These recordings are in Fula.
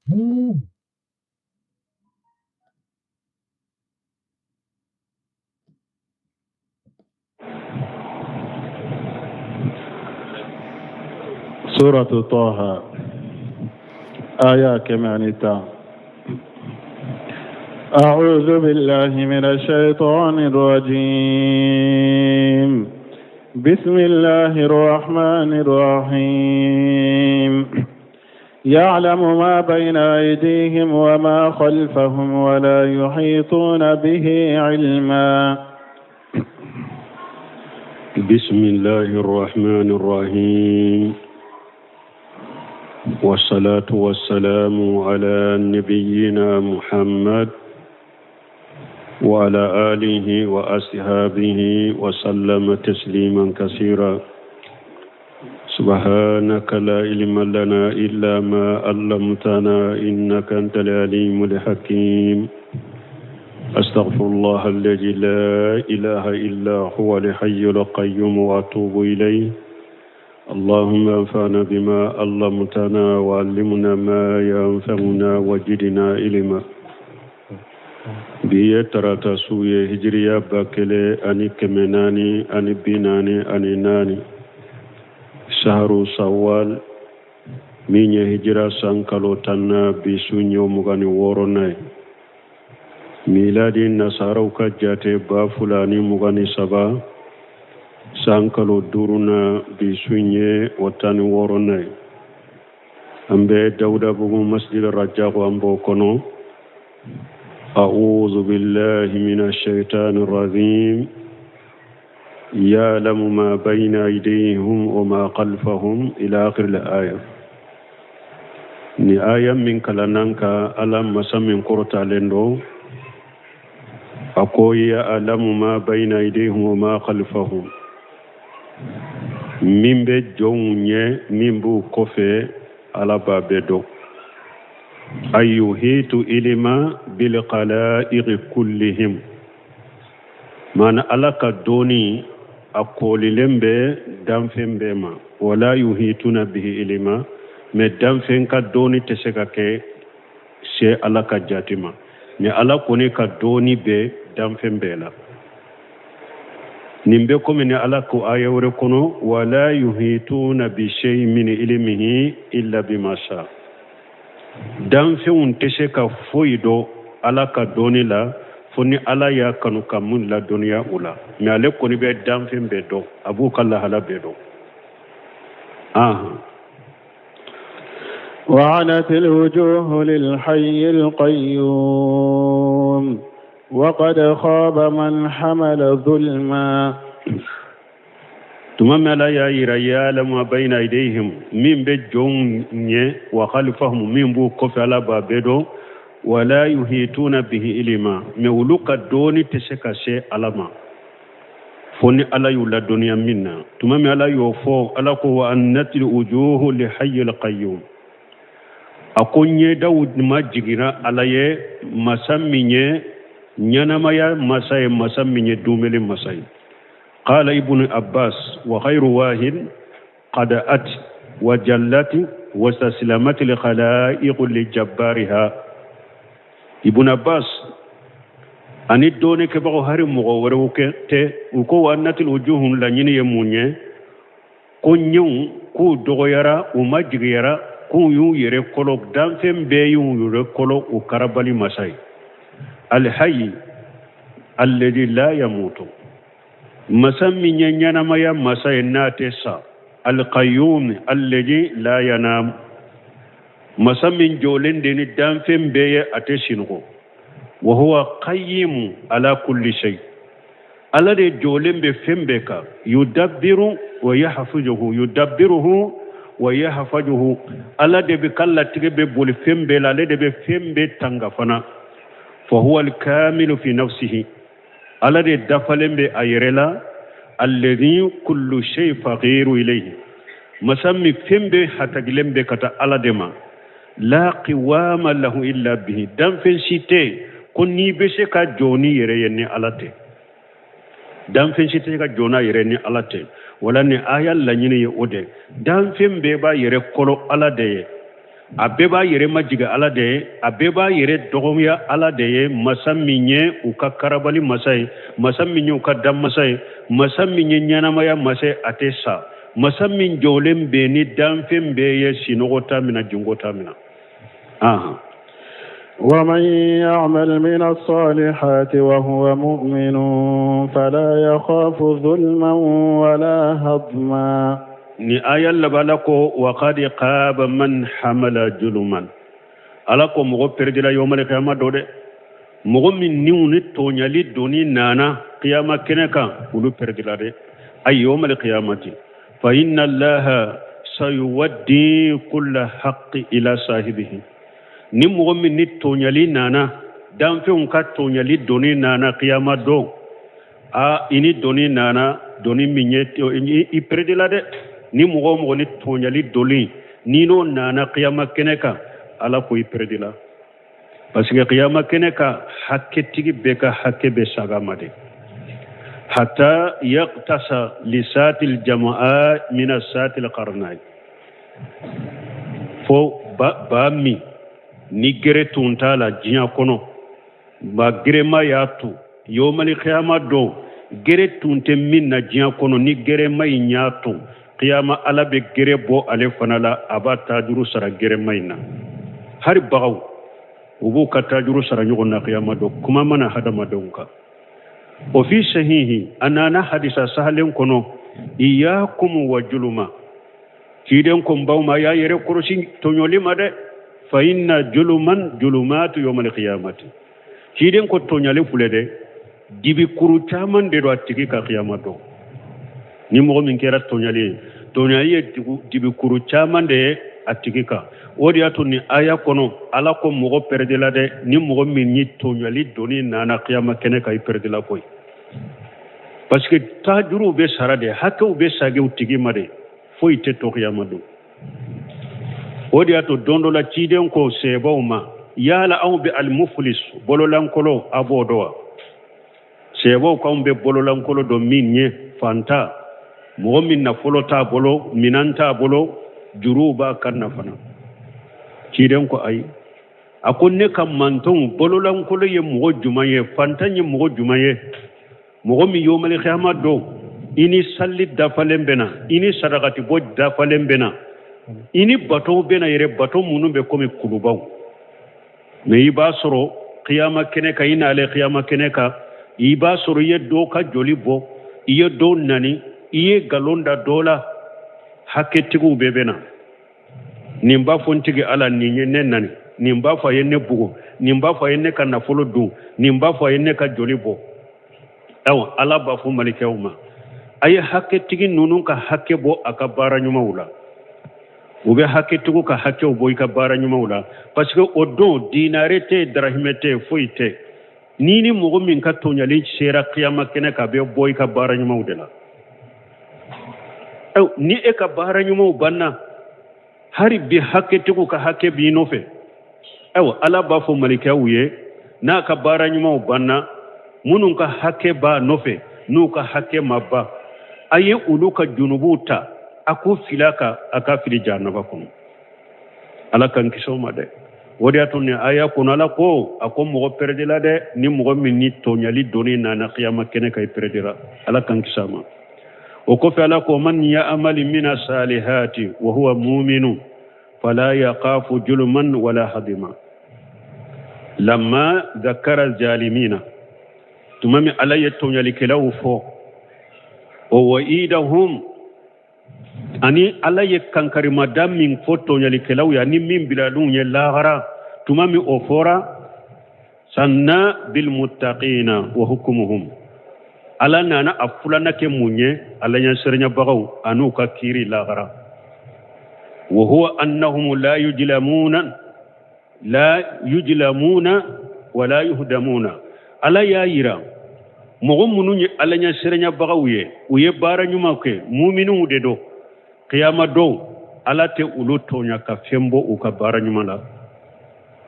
سورة طه آية كمانتا. أعوذ بالله من الشيطان الرجيم. بسم الله الرحمن الرحيم. يعلم ما بين أيديهم وما خلفهم ولا يحيطون به علما. بسم الله الرحمن الرحيم. والصلاة والسلام على نبينا محمد وعلى آله وأصحابه وسلم تسليما كثيرا. سبحانك لا علم لنا إلا ما علمتنا إنك أنت العليم الحكيم. أستغفر الله الذي لا إله إلا هو الحي القيوم وأتوب إليه. اللهم انفعنا بما علمتنا وعلمنا ما ينفعنا وزدنا علما. بيه تراتا سوية هجرية باكلي أني كمناني أني بيناني أني ناني شهر سوال من هجرة سانكالو تنا بسونيو مغاني ووروناي. ميلادي نصارو كجاتي بافلاني مغاني سبا sankalo duruna bisunye watani woronay. Ambe Dawda bugu masjid Rajaqo ambo kono. A'udhu billahi minash shaitanir rajim. Ya'lamu ma bayna aydihim wa ma khalfahum ila akhir al-aya. Ni aya min kalananka alam masamin korta lendo. Akoya ya'lamu ma bayna aydihim wa ma khalfahum. Min be jonye min bu kofe alaba bedo. Ayyuhitu ilima bil qalaiq kullihim. Mana alaka doni akolilembe damfembe ma wala yuhituna bihi ilima me damfen ka doni teseka ke she alaka jatima me alakoni ka doni be damfembe la. Nimbe komene alako ayawre kono wala yuhituna bi shay'in min ilmihi illa bima sha. Dan fe unteshe ka foido alaka doni la foni ala ya kanu kamun la dunya ula. Me ale koni be dan fe bedo abu kala hala bedo. وعنت الوجوه للحي القيوم وقد خاب من حمل ظلما. تمام لا يعلم ما بين أيديهم من بجون وخلفهم من بو كف على بابدو ولا يحيطون به علما. مولوك دوني تسكاسي علما فوني على يولا دنيا منا. تمام لا يوفو على قوة أنت الوجوه لحي القيوم. أكوني داود ما جينا على مساميني نيانمايا مساي مساميني دوملي مساي. قال ابن عباس وخير واحد قد أت وجلت واستسلمت لخلائق لجبارها. ابن عباس أني دوني كبغو هاري مغور وكي وكو أنت الوجوه لنيني يموني كون يون كو دوغيرا وما جغيرا كو يون يري كولوك دانفين بيون يري كولوك وكربالي مساي. الحي الذي لا يموت مسمي نيانا مايا مساي ناتسا. القيوم الذي لا ينام مسمي جولين ديني دانفين بيه أتسينغو وهو قيم على كل شيء. على دي جولين بفين بيكا يدبر ويحفظه يدبره ويحفظه. على دي بكالا تيجي بولي فين بيلا على دي بفين بي تنغفنا فهو الكامل في نفسه. على دي دفلن بأيرلا الذي كل شيء فقير إليه. مسمي فين بي حتى بكتا على دما لا قوام له إلا به. دم فين شيتي كوني بشكا جوني يريني على تي. دم فين شيتي كا جونا يريني على تي ولا ني آيا لنيني يؤدي. دم فين بيبا يري كولو على دي abeba yere majiga ala de abeba yere dogomiya ala de masaminye uka karabali masai masaminye uka dam masai masaminye nyanamaya masai atesa masamin jolem beni damfem beye sinogota mina jungota mina ومن يعمل من الصالحات وهو مؤمن فلا يخاف ظلما ولا هضما ni ayal labalako wa qad qaba man hamala juluman alako mo perdila yomal qiyamah dode mo min niwni to nyali doni nana qiyamah keneka ulu perdila de ay yomal qiyamati fa inna allaha sayuwaddi kull haqqi ila sahibihi ni mo min ni to nyali nana dan fe on ka to nyali doni nana qiyamah do a ini doni nana doni minye i perdila de ni mogo ni tonyali doli ni no nana qiyama keneka ala ko ipredila parce que qiyama keneka hakke tigi beka hakke be sagamade hatta yaqtasa lisatil jamaa min asatil qarnay fo ba mi ni gere tuntala jinya kono ba gere ma yatu yomali qiyama do gere tunte min na jinya kono ni gere may nyatu qiyama ala be gere bo ale fanala aba tajuru sara gere mayna hari bagaw ubu ka tajuru sara nyugo na qiyama do kuma mana hadama donka o fi sahihi anana hadisa sahalen kono iyakum wa juluma kiden ko mbawma ya yere kurusi to nyolima de fa inna juluman julumatu yawmal qiyamati kiden ko to nyale fulede dibi kuru chaman de do atiki ka qiyama do ni mo min kera tonyali dibi kuru chaman de atigika odi atuni aya kono ala ko mo perdela de ni mo min ni tonyali doni nana qiyama kene kay perdela koy parce que tajuru be sarade hakku be sage utigi made foi te to qiyama do odi ato dondo la ciden ko sebawma yala aw bi al muflis bololan kolo abodowa sebo ko be bololan kolo do minye fanta mo min na folota bolo minanta bolo juruba kanna fana ciden ko ay akonne kam manton bololan kolo ye mo jumaye fantanye mo jumaye mo mi yomal khiyama do ini salli dafalen bena ini sadaqati bo dafalen bena ini bato bena yere bato munu be komi kulubaw me iba soro qiyama kene ka ina ale qiyama kene ka iba soro ye do ka joli bo iye do nani iye galonda dola haketigu bebena nimba fontigi ala ninye nani nimba fa yenne bugo nimba fa yenne kana folo du nimba fa yenne ka joli bo aw ala ba fu malikewma ay haketigi nunun ka hakke bo aka bara nyuma wula ube haketigu ka hakke bo ka bara nyuma wula parce que odo dinarete drahimete foite nini mogo min ka tonyali sera qiyama kene ka be boy ka bara nyuma wudela ni e ka bara nyuma banna hari bi haketigu ka hakke bi nofe ala ba fu malikewuye na ka bara nyuma banna munun ka hakke ba nofe nu ka hakke mabba aye ulu ka junubuta aku filaka aka fili jannaba kun ala kan kiso ma de wodi atune aya kun ala ko akom mo perdela de ni mo min ni to nyali doni na qiyama kene kay perdira ala kan kisama o ko fa ala ko man ya amali min salihati wa huwa mu'minu fala yaqafu julman wala hadima lamma dhakkara zalimina tumami alayya to nyali kelaw fo o waidahum ani ala ye kankari madam min foto nyali kelaw ya ni min biladun ye lagara tumami ofora sanna bil muttaqina wa hukmuhum ala nana afulana ke munye ala nya sernya bagaw anu ka kiri lagara wa huwa annahum la yujlamuna wa la yuhdamuna ala ya yira mogo munu ni ala nya serenya bagawye uye bara nyuma ke mu'minu de do qiyama do ala te uluto nya ka fembo u ka bara nyuma la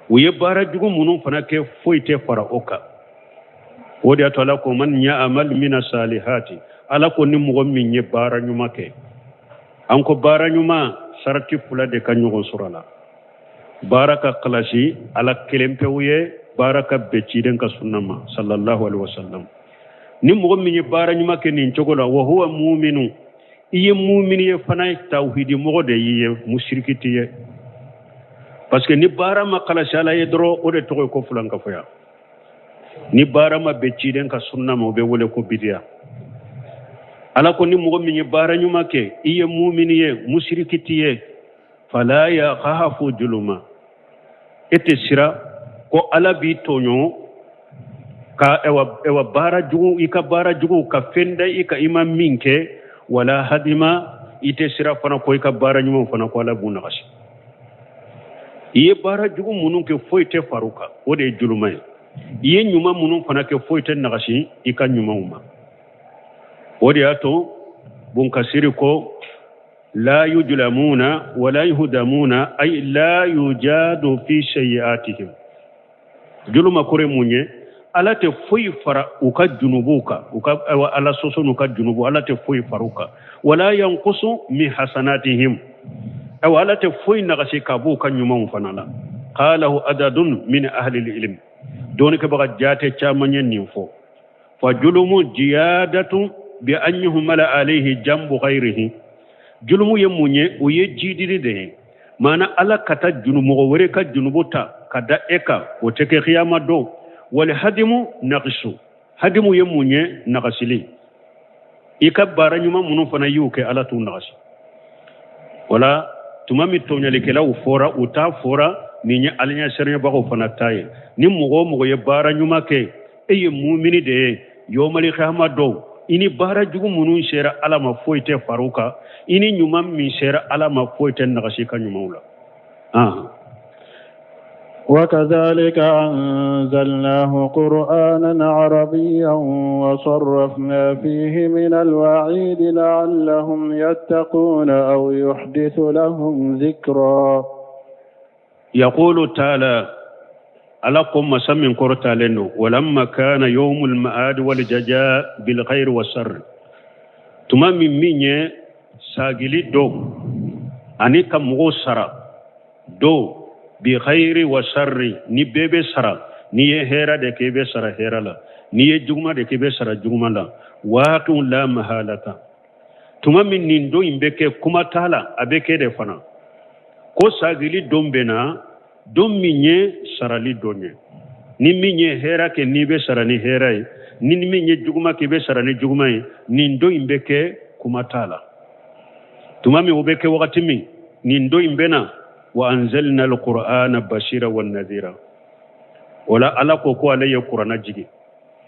uye bara jugo munu fana ke foite fara oka wodi atala ko man ya amal min salihati ala ko ni mogo min ye bara nyuma ke anko bara nyuma sarati fula de kan nyugo surala baraka qalasi ala kelempewuye baraka beciden ka sunnama sallallahu alaihi wasallam ni mo min bara nyuma ke nin cogola wa huwa mu'minu iye mu'mini ye fana tawhidi mo de yiye mushrikiti ye parce que ni bara ma qalasi ala ye dro o de to ko fulan ka foya ni bara ma beciden ka sunnama be wole ko bidiya ala ko ni mo min bara nyuma ke iye mu'mini ye mushrikiti ye fala ya khafu juluma ete sira ko ala bi tonyo ka ewa bara jugu ika bara jugu ka fenda ika imam minke wala hadima ite sira fana ko ika bara nyuma fana ko ala buna kashi iye bara jugu munun ke foite faruka o de julumay iye nyuma munun fana ke foite nagashi ika nyuma uma o de ato bun kasiri ko لا يجلمون ولا يهدمون أي لا يجاد في سيئاتهم جلما كريموني ألا تفوي فرا وكا جنوبوكا وكا ألا سوسون وكا جنوبو ألا تفوي فروكا ولا ينقص من حسناتهم أو ألا تفوي نغسي كابوكا نيومون فنالا قاله عدد من أهل العلم دونك بغا جاتي تشامن نينفو فجلم جيادة بأن يهمل عليه جنب غيره julumu ye munye o ye jidiri de mana ala kata junumo wore ka junubuta kada eka o teke khiyama do wal hadimu naqsu hadimu ye munye naqasili ikabara nyuma munu fana yuke ala tu naqasi wala tumami tonyale kala u fora uta fora ninya alnya serne bago fana taye ni mugo ye bara nyuma ke eye mu'mini de yomali khiyama do ini bara jugu munun shera ala ma foite faruka ini nyuma min shera ala ma foite nagashi ka nyuma وكذلك أنزلناه قرآنا عربيا وصرفنا فيه من الوعيد لعلهم يتقون أو يحدث لهم ذكرا يقول تعالى ألقم مسمين قرطة لنو ولما كان يوم المعاد والجزاء بالخير والشر تمام مني ساقلي دو أني كمغو سرا دو بخير والشر ني بيبي سرا ني هيرا دي كيبي سرا هيرا لا ني جغما دي كيبي سرا جغما لا واقع لا محالة تمام من نندو يمبكي كما تالا أبكي دي فنا كو ساقلي دوم بنا don minye sarali donye ni minye hera ke nibe sarani herai ni minye juguma ke be sarani jugumai ni ndo imbeke kumatala tumami ubeke wakati mi ni ndo imbena wa anzalna alqur'ana bashira wan nadhira wala ala ko alayya qur'ana jigi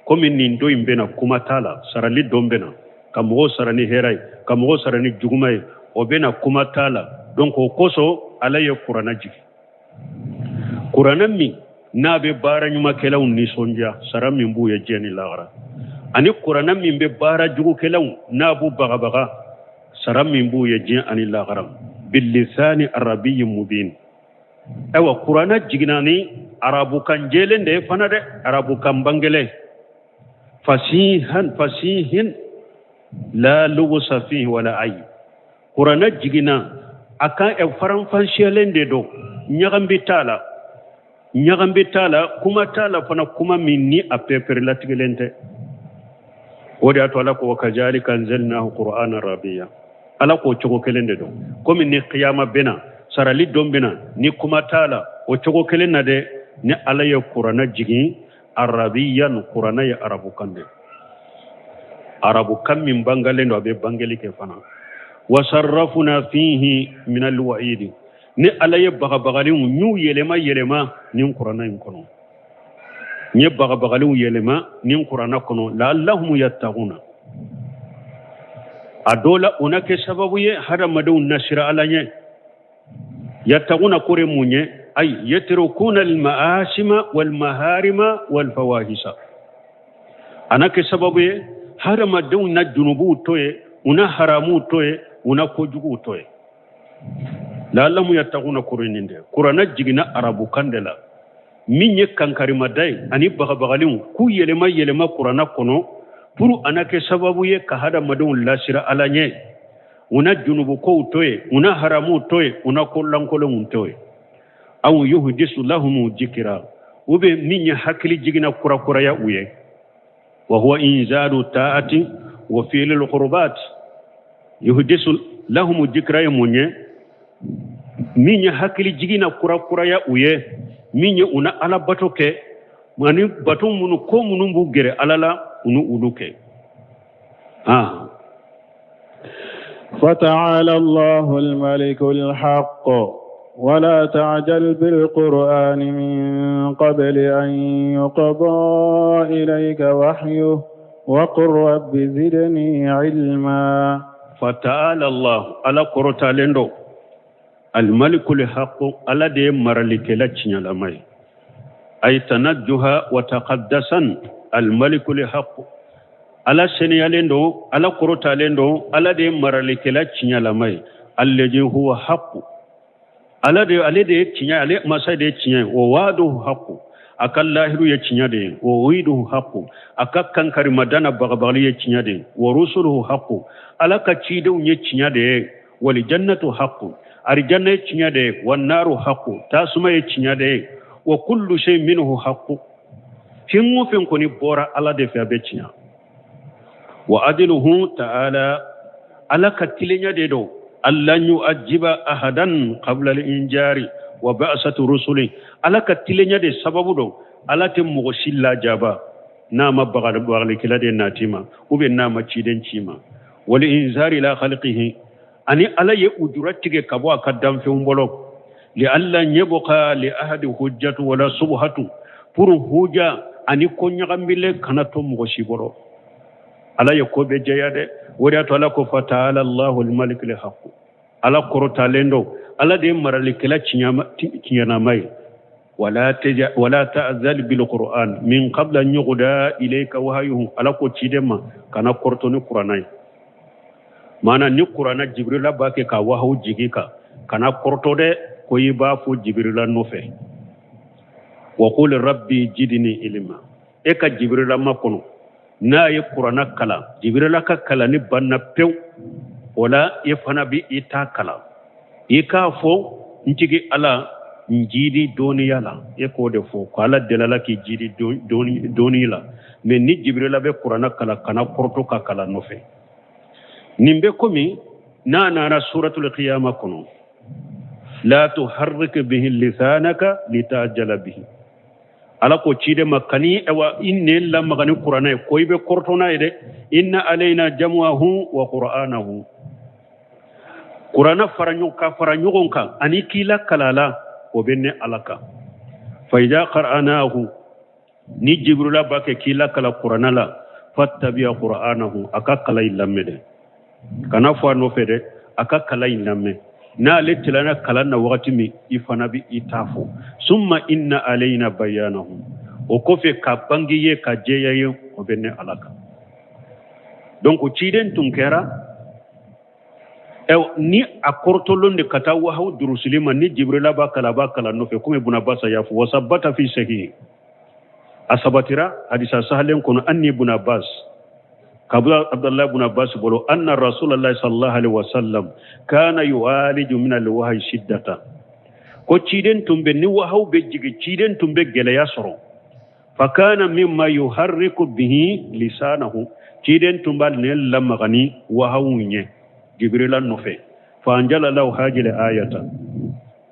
komi ni ndo imbena kumatala sarali dombena kamo sarani herai kamo sarani jugumai obena kumatala donc koso alayya qur'ana jigi Qur'anan mi na be bara nyuma kelaw ni sonja saram min bu ye jeni lagara ani Qur'anan min be bara jugu kelaw na bu baga baga saram min bu ye jeni ani lagara bil lisani arabiyyin mubin awa Qur'ana jignani arabu kan jelende fana de arabu kan bangele fasihin la lugusa fihi wala ay Qur'ana jigina aka e faran fanshelende do nyagambi tala kuma tala fana kuma minni a pepper latigelente wodi ato ala ko kajalika anzalnahu qur'anan rabiyya ala ko chogo kelende do komi ni qiyama bena sarali dombena ni kuma tala o chogo kelena de ni ala ya qur'ana jigi arabiyyan qur'ana ya arabu kande arabu kam min bangale ndo be bangeli ke fana wasarrafuna fihi min alwa'id ni alaye bagabagali nyu yelema ni qur'ana inkono ni bagabagali yelema ni qur'ana kono la allahum yattaquna adola unake sababu ye hada madu nasira alanye yattaquna kore munye ay yatrukuna al maasima wal maharima wal fawahisa anake sababu ye hada madu na junubu toye una haramu toye una kojugu toye la allamu yattaquna kurininde qur'ana jigina arabu kandela minye kankari madai ani bagabagalin ku yelema qur'ana kono puru anake sababu ye ka hada madun lasira alanye una junubu ko toye una haramu toye una kollan kolon toye أو يهدس لهم ذكرا وبه من يحكي جينا كرا كرا يأوي وهو إنزال الطاعة وفعل القربات يهدس لهم ذكرا يموني من يحكي جينا كرا كرا يأوي من يؤنا على باتوك ماني باتو منو كو منو بوغيري على لا منو أولوك فتعالى الله الملك الحق ولا تعجل بالقرآن من قبل أن يقضى إليك وحيه وقل رب زدني علما. فتعالى الله على قرطة لندو الملك الحق على دي مرلك لتشنى لمي أي تنجها وتقدسا الملك الحق على سنيا لندو على قرطة لندو على دي مرلك لتشنى لمي الذي هو حق ala de tinya ale masa de tinya o wadu haqu akal lahiru ya tinya de o widu haqu akakkan karimadana bagabali ya tinya de wa rusuluhu haqu alaka cido ya tinya de wal jannatu haqu arjanna ya tinya de wan naru haqu tasuma ya tinya de wa kullu shay minhu haqu fingo fin koni bora ala de fa be tinya wa adiluhu ta'ala alaka tilenya de do Allah yu'ajjiba ahadan qabla al-injari wa ba'satu rusuli alaka tilenya de sababu do alate mo silla jaba na mabaga bagle kila de natima ube na maciden cima wal inzari la khalqihi ani alaye ujuratige kabo akaddam fe mbolo li alla nyebqa li ahadi hujjatu wala subhatu pour huja ani ko nyagambile kanato mo shiboro alaye ko be jeyade wori to ala ko fata'ala Allahu al-malik al-haq ala korota lendo ala de marali kala kiyana mai wala ta'zal bil qur'an min qabla an yughda ilayka wahyuhu ala ko cidema kana korto ni qur'anai mana ni qur'ana jibril ba ke ka wahyu jigika kana korto de ko yiba fu jibril no fe wa qul rabbi jidni ilma e ka jibril ma kono na yi qur'ana kala jibril ka kala ni banna pew wala yefana bi ita kala ika fo ntigi ala njidi doniya la eko de fo ko ala delala ki jidi doni la mais ni jibril be qur'ana kala kana korto ka kala no fe nimbe komi na suratul qiyamah kono la tuharrik bihi lisanaka litajala bihi ala ko cide makani ewa inne la magani qur'ana ko ibe kortona ide inna alaina jam'ahu wa qur'anahu qur'ana faranyu ka ani kila kalala ko benne alaka fa idha qara'nahu ni jibrila bake kila kala qur'ana la fattabi'a qur'anahu akakala ilamede kana fo no fede akakala ilamme na letilana kalanna wakati mi ifana bi itafo summa inna alaina bayanahu o kofe ka bangiye ka jeyaye o benne alaka donc ciden tunkera ni akortolonde kata wa haw durusulima ni jibrila ba kala no fe kuma ibn abbas ya fu wasabata fi sahih asabatira hadisa sahalen kono anni ibn abbas kabla abdullah ibn abbas bolo anna rasulullah sallallahu alaihi wasallam kana yu'aliju min alwahyi shiddata ko ciden tumbe ni wahaw be jigi ciden tumbe gele ya soro fa kana mimma yuharriku bihi lisanahu ciden tumbal ne lamagani wahawunye jibril an-nufe fa anjala lahu hajil ayata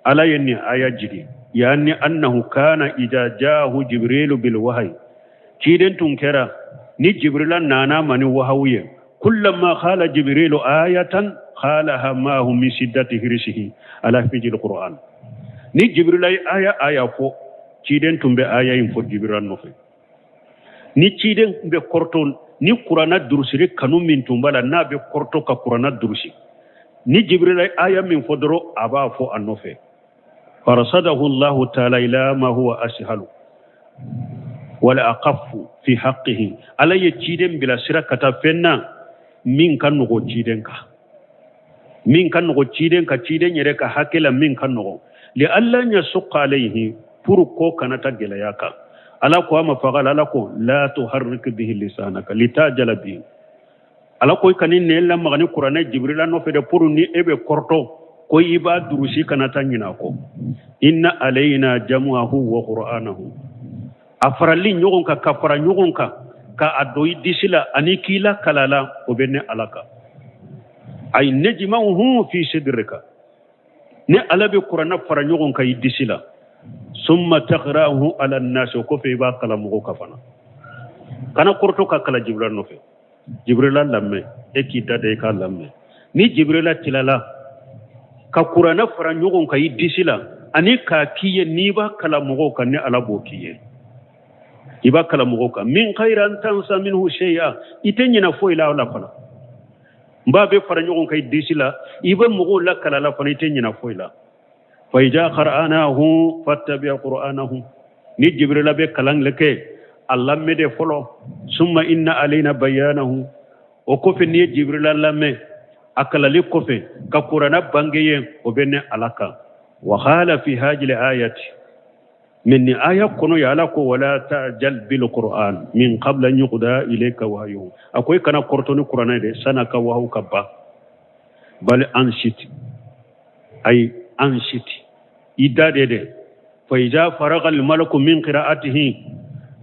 ala yanni ayajidi yani annahu kana idha jaahu jibril bil wahyi ciden tunkera ni jibril nana mani wahawiye kullama khala jibril ayatan khalaha ma hum min shiddati hirsihi ala fijil qur'an ni jibril aya fo ciden tumbe aya in fo jibril no fe ni ciden be korton ni qur'ana durusire kanu min tumbala na be korto ka qur'ana durusi ni jibril aya min fo doro aba fo annofe farasadahu allah ta'ala ila ma huwa ashalu wala aqaffu fi haqqihi alayya ciden bila sirakata fenna min kan no ciden ka ciden yere ka hakela min kan no li alla yasuqa alayhi pour ko kanata gelayaka ala ko ma fagal ala ko la tuharrik bihi lisanaka litajala bihi ala ko kanin ne la magani qur'ana jibril no fede pour ni ebe korto ko iba durusi kana tanyina ko inna alaina jam'ahu wa qur'anahu afarali nyogon ka kafara nyogon ka adoyi disila ani kila kalala o benne alaka ay najma'uhu fi sidrika ne alabe qur'ana fara nyogon ka disila summa taqra'uhu ala an-nas ko fe ba kalamu ko kafana kana korto ka kala jibril no fe jibril lamme ekita de ka lamme ni jibril tilala ka qur'ana fara nyogon ka disila ani ka kiye ni ba kalamu ko ne alabo kiye iba kalamu ko min khairan tansa minhu shay'a itenyina fo ila wala fana mbabe fara nyogon ka disila iba mugo la kala la fana itenyina fo ila فإذا قرأناه فاتبع قرآنه ني جبريل به كلام لك الله مد فلو ثم إن علينا بيانه وكف ني جبريل لمه أكل لكف كقرآن بانجيه وبين علاقة وقال في هذه الآية من آية كنو يعلق ولا تعجل بالقرآن من قبل أن يقضى إليك وحيه أكوي كان قرطون القرآن ده سنك وهو كبا بل أنشت أي أنشت إدادة فإذا فرغ الملك من قراءته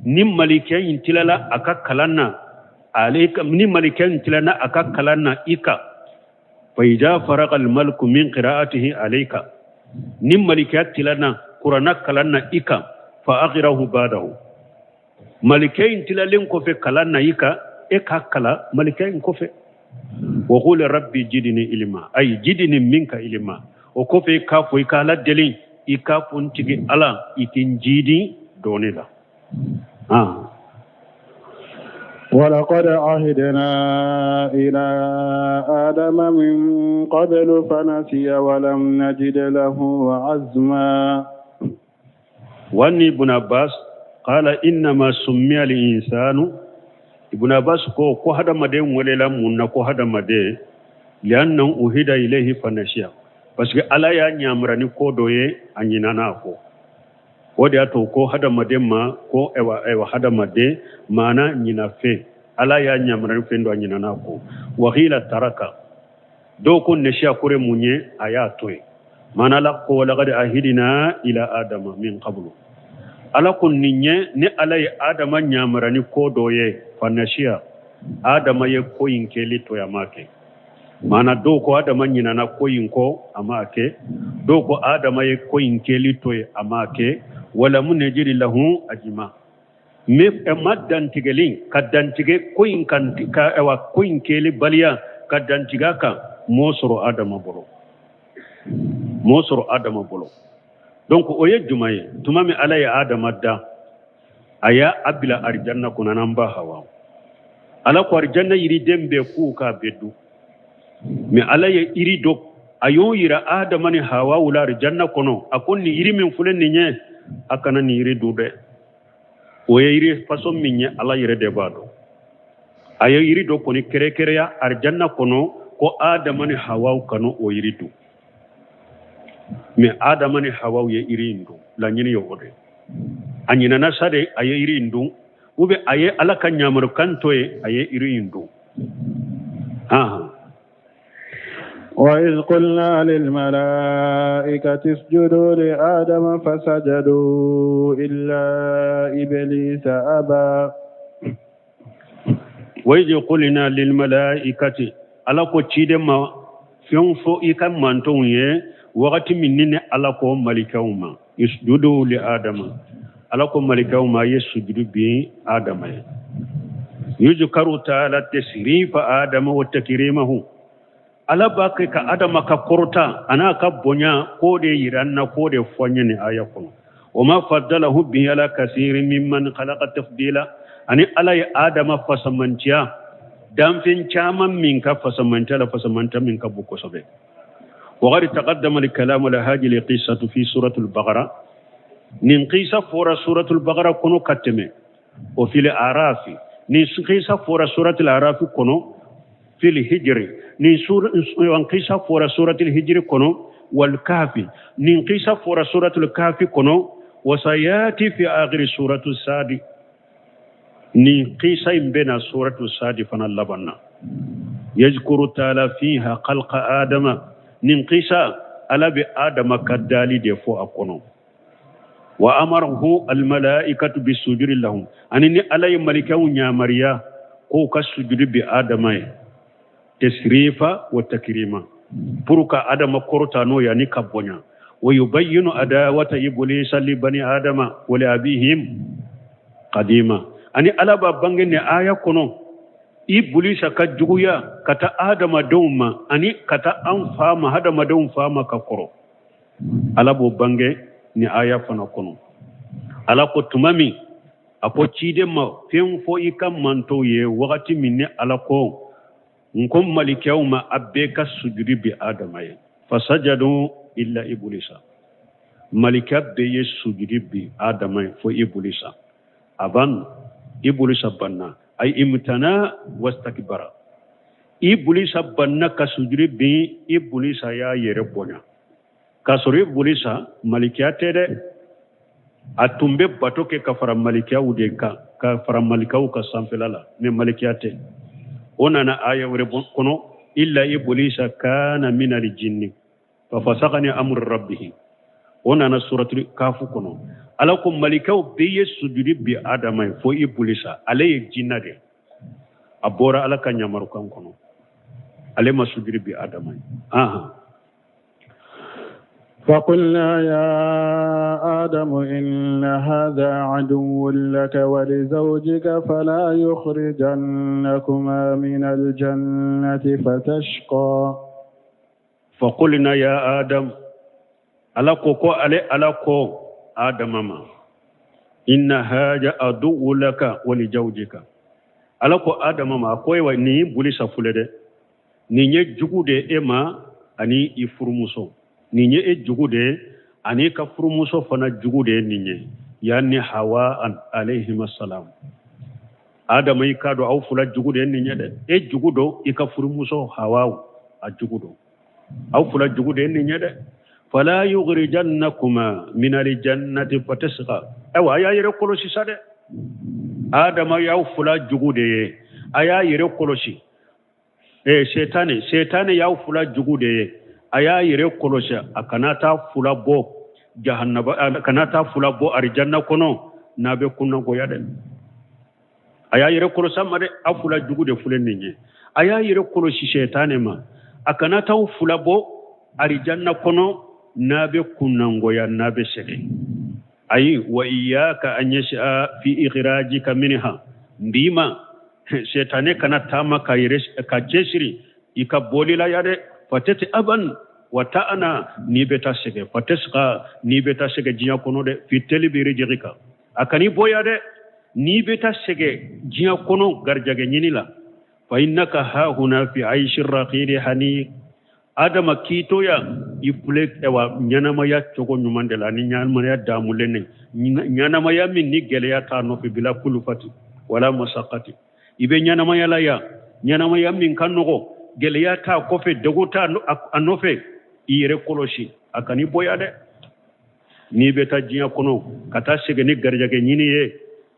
نم ملكين تلالا أكا كلانا عليك نم ملكين تلانا أكا كلانا إيكا فإذا فرغ الملك من قراءته عليك نم ملكين تلانا قرانا كلانا إيكا فأغره بعده ملكين تلالين كوفي كلانا إيكا إيكا كلا ملكين كوفي وقول ربي جدني إلما أي جدني منك إلما وكوفي كافو إكالا دلين إكافو نتيجي ألا إتنجيدي دوني لا ولقد عهدنا إلى آدم من قبل فنسي ولم نجد له عزما واني ابن عباس قال إنما سمي الإنسان ابن عباس كو هذا مدين وليلا من كو هذا مدين لأنه أهدى إليه فنسي parce que ala ya nyamrani ko doye anyinana ko wodi ato ko hada madema ko ewa hada made mana nyina fe ala ya nyamrani fe ndo anyinana ko wa ghila taraka do ko nesha kore munye aya toy mana la ko wala gadi ahidina ila adama min qablu ala kun ninye ne ala ya adama nyamrani ko doye fanashia adama ye ko inkeli to ya make mana do ko adama nyina na koyin ko amake do ko adama ye koyin keli toy amake wala mun jiri lahu ajima me maddan tigelin kaddan tige koyin kan ka ewa koyin keli baliya kaddan tiga ka mosoro adama bolo donc oye jumaye tumami alay adama da aya abila arjanna kunanan ba hawa ala ko arjanna yiri dembe ku ka beddu mi ala ya iri do ayo yira adama ni hawa wula janna kono akon ni iri min fulen ni nye akana ni iri do de o ya iri façon min nye ala yire de bado ayo iri do koni kere kere ya arjanna kono ko adama ni hawa kano o iri do mi adama ni hawa ya iri ndo la nyini yo ode anyina na sade ayo iri ndo ube aye ala kan nyamur kantoye aye iri ndo وإذ قلنا للملائكة اسجدوا لآدم فسجدوا إلا إبليس أبى وإذ قلنا للملائكة على كتير ما فينفو إكام مانتونيه وقت منين على كم ملكهما اسجدوا لآدم على كم ملكهما يسجدوا به آدم يذكر تعالى تشريف آدم وتكريمه ala ba kai ka adama ka korta ana ka bonya ko de yiranna ko de fonye ne ayakun wa ma faddalahu bi ala kaseerin mimman khalaqa tafdila ani ala ya adama fasamantiya dan fin chaman min ka fasamanta la fasamanta min ka buko sobe wa gari taqaddama al kalam la hadi li qissatu fi suratul baqara nin qissa fora suratul baqara kono kateme o fil arafi ni qissa fora suratul arafi kono fil hijri ni qissa fora suratul hijri kono wal kahfi ni qissa fora suratul kahfi kono wasayati fi akhir suratul sadi ni qissa imbena suratul sadi fana labanna yadhkuru ta'ala fiha khalqa adama ni qissa ala be adama kadali de fo akono wa amarahu al malaikatu bisujudi lahum anini ala y malikawu nyamariya ko ka sujudi bi adama tasrifa wa takrima puruka adama korta no yani kabonya wa yubayyinu adawata iblis li bani adama wa li abihim qadima ani ala ba bangene aya kono iblis ka juguya kata adama dawma ani kata an fama adama dawm fama ka koro ala bo bange ni aya fana kono ala ko tumami apo cide ma fen fo ikam manto ye wakati minne ala ko nkom malikawma abbe ka sujudi bi adama ye fasajadu illa iblisa malika be ye sujudi bi adama fo iblisa aban iblisa banna ay imtana wastakbara iblisa banna ka sujudi bi iblisa ya yere bonya kasori iblisa malika tede atumbe batoke ka fara malika ude ka fara malika ka sanfelala me malika te onana aya wore kono illa iblisa kana min al-jinni fa fasaqani amru rabbih onana suratul kaf kono alakum malikaw be sujudi bi adama fo iblisa alay jinnade abora alaka nyamaru kan kono ale masujudi bi adama aha فقلنا يا آدم إن هذا عدو لك ولزوجك فلا يخرجنكما من الجنة فتشقى فقلنا يا آدم ألاكو ألاكو آدم ما إن هذا عدو لك ولزوجك ألاكو آدم ما كوي وني بوليس فلده ني جوجودي إما أني يفرموسو ninye e jugude ani ka furumuso fana jugude ninye yani hawa an alayhi assalam adama ikado aw fula jugude ninye de e jugudo ika furumuso hawa a jugudo aw fula jugude ninye de fala yughrijannakuma min aljannati fatasqa awa ya yere kolosi sade adama ya fula jugude aya yere kolosi setane ya fula jugude aya yere kolosha akanata fula bo jahannaba akanata fula bo arjanna kono nabe kunna go yade aya yere kolosha made afula jugude fulen ninye aya yere koloshi shaytane ma akanata fula bo arjanna kono nabe kunna go ya nabe shege ayi wa iyyaka an yasha fi ikhrajika minha ndima shaytane kanata maka yere ka jeshiri ikabolila yade fatati aban wata'ana ni beta sege fatasqa ni beta sege jiya kono de fiteli biri jirika akani boya de ni beta sege jiya kono garjage nyinila fa innaka ha huna fi aishir raqiri hani adama kito ya ifule ewa nyanama ya chogo nyumandela ni nyanama ya damulene nyanama ya min ni gele ya ta no fi bila kulufati wala masaqati ibe nyanama ya la ya nyanama ya min kanogo geleya ta kofe dogota anofe ire koloshi akani boya de ni beta jiya kono kata sege ni garjage nyini ye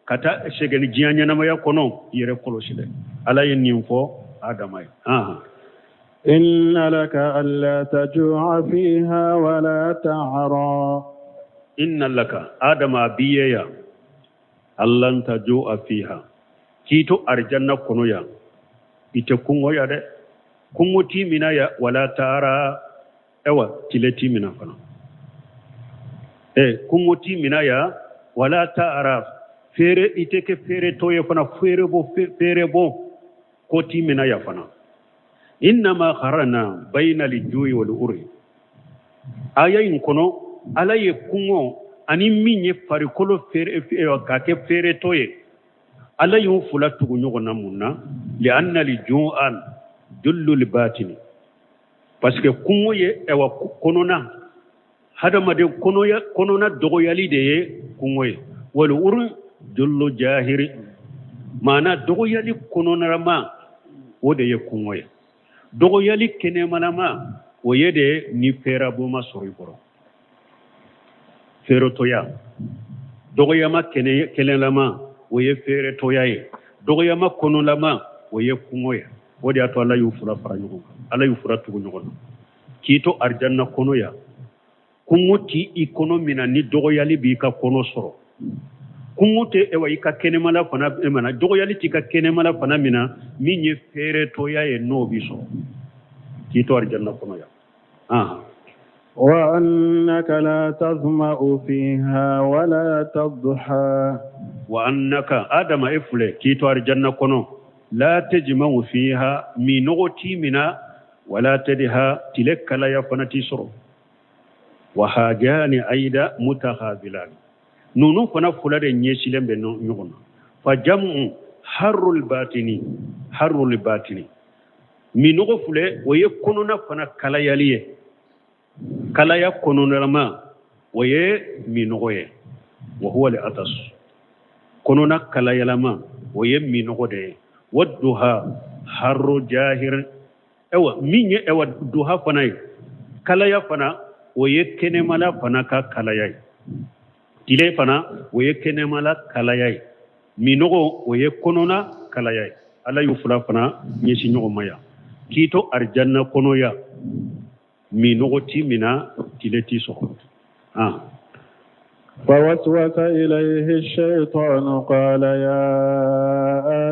kata sege ni jiya nyanama ya kono ire koloshi de ala yin fo adamay إن لك ألا تجوع فيها ولا تعرى إن لك آدم بيا ألا تجوع فيها كيتو أرجنا كنو يا إتكونغو يا ده kungo timina ya wala tara ewa tile timina fana kungo timina ya wala tara fere iteke fere toye fana fere bo ko timina ya fana inma kharana bayna al-ju'i wal uri ayayin kono alaye kungo ani minye farikolo fere ka ke fere toye alayu fulatu gunyo na munna li anna al-ju'an jullu libatini parce que kungo ye ewa konona hadama de konona dogo yali de kungo ye wal ur jullu jahiri mana dogo yali konona rama wode ye kungo ye dogo yali kene manama o yede ni fera buma sori boro fero toya dogo yama kene lama o ye fere toya ye dogo yama kono lama o ye kungo ye wodi ato ala yu fura fara nyugo ala yu fura tugu nyugo kito arjanna kono ya kunguti ikonomina ni dogoyali bi ka kono soro kungute ewa ika kenemala fana emana dogoyali tika kenemala fana mina minye fere toya e no biso kito arjanna kono ya وأنك لا تظمأ فيها ولا تضحى وأنك آدم إفله كيتو أرجنا كنو لا تجمع فيها منوتي منا ولا تدها تلك لا يفنتي سرو وهاجان أيضا متخاذلان نونو فنا فلاد نيسلم بنو نيغنا فجمع حر الباطني منو فله ويكوننا فنا كلا يليه kala ya kononarama waye minogoye wa huwa al-atas konona kala yalama waye minogode wadduha harru jahir ewa minye ewa duha fanai kala ya fana waye kenemala fana ka kala yai tile fana waye kenemala kala yai minogo waye konona kala yai ala yufula fana nyesi nyogo maya kito arjanna konoya minogoti mina tileti so فوسوس إليه الشيطان قال يا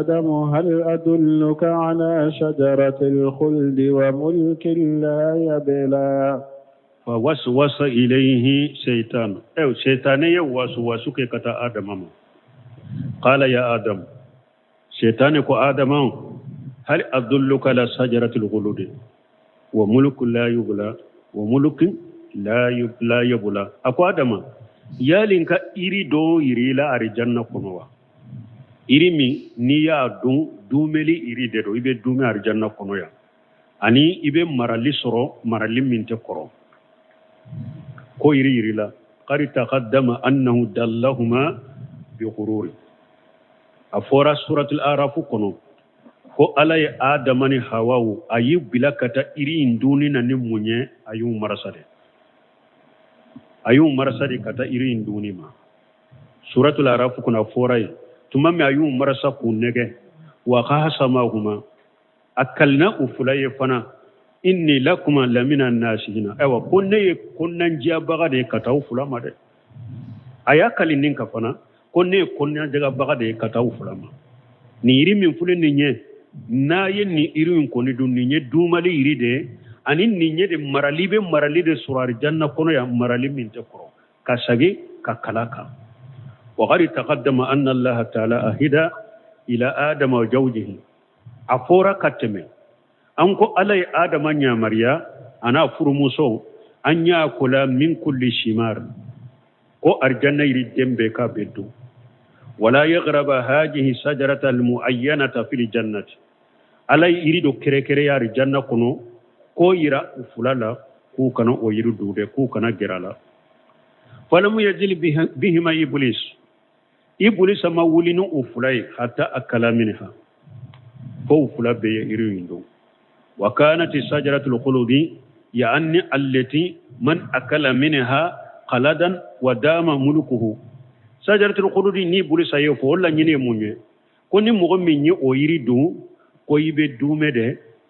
آدم هل أدلك على شجرة الخلد وملك لا يبلى فوسوس إليه شيطان شيطان يوسوس كتا آدم قال يا آدم شيطان كو آدم هل أدلك على شجرة الخلد وملك لا يبلى وملك لا يبلى أكو آدم yalinka iri do iri la arjanna kono wa iri mi ni ya dun dumeli iri de do ibe dume arjanna kono ya ani ibe marali soro marali minte koro ko iri la qad taqaddama annahu dallahuma bi ghurur afora suratul araf kono ko alay adamani hawawu ayi bilakata iri induni na ni munye ayu marasade ayum marasadi kata irin dunima suratul araf kuna forai tumame ayum marasa kunege wa qasamahuma akalna ufulaye fana inni lakuma lamina nasihina ewa kunnan jiya baga de kata ufulama de ayakalin ninka fana kunnan jaga baga de kata ufulama ni iri min fulin ninye na yin ni irin koni dunninye dumali iri de anin ninye de marali de surar janna kono ya marali min te koro kasagi kakalaka wa qad taqaddama anna Allah ta'ala ahida ila adam wa zawjihi afora kateme anko alai adam nya mariya ana furmuso anya kula min kulli shimar ko arjanna iri dembe ka beddu wala yaghraba hadhihi shajarata almuayyanata fil jannati alai iri do kere ya janna kono ko yira ufulala ku kana o yiru dude ku kana gerala falam yajil bihima iblis ma wulinu ufulai hatta akala minha ko ufula be yiru indo wa kanat sajaratul khuludi yani allati man akala minha qaladan wa dama mulkuhu sajaratul khuludi ni iblis ayo ko la nyine munye ko ni mo mi nyi o yiri du ko yibe dume de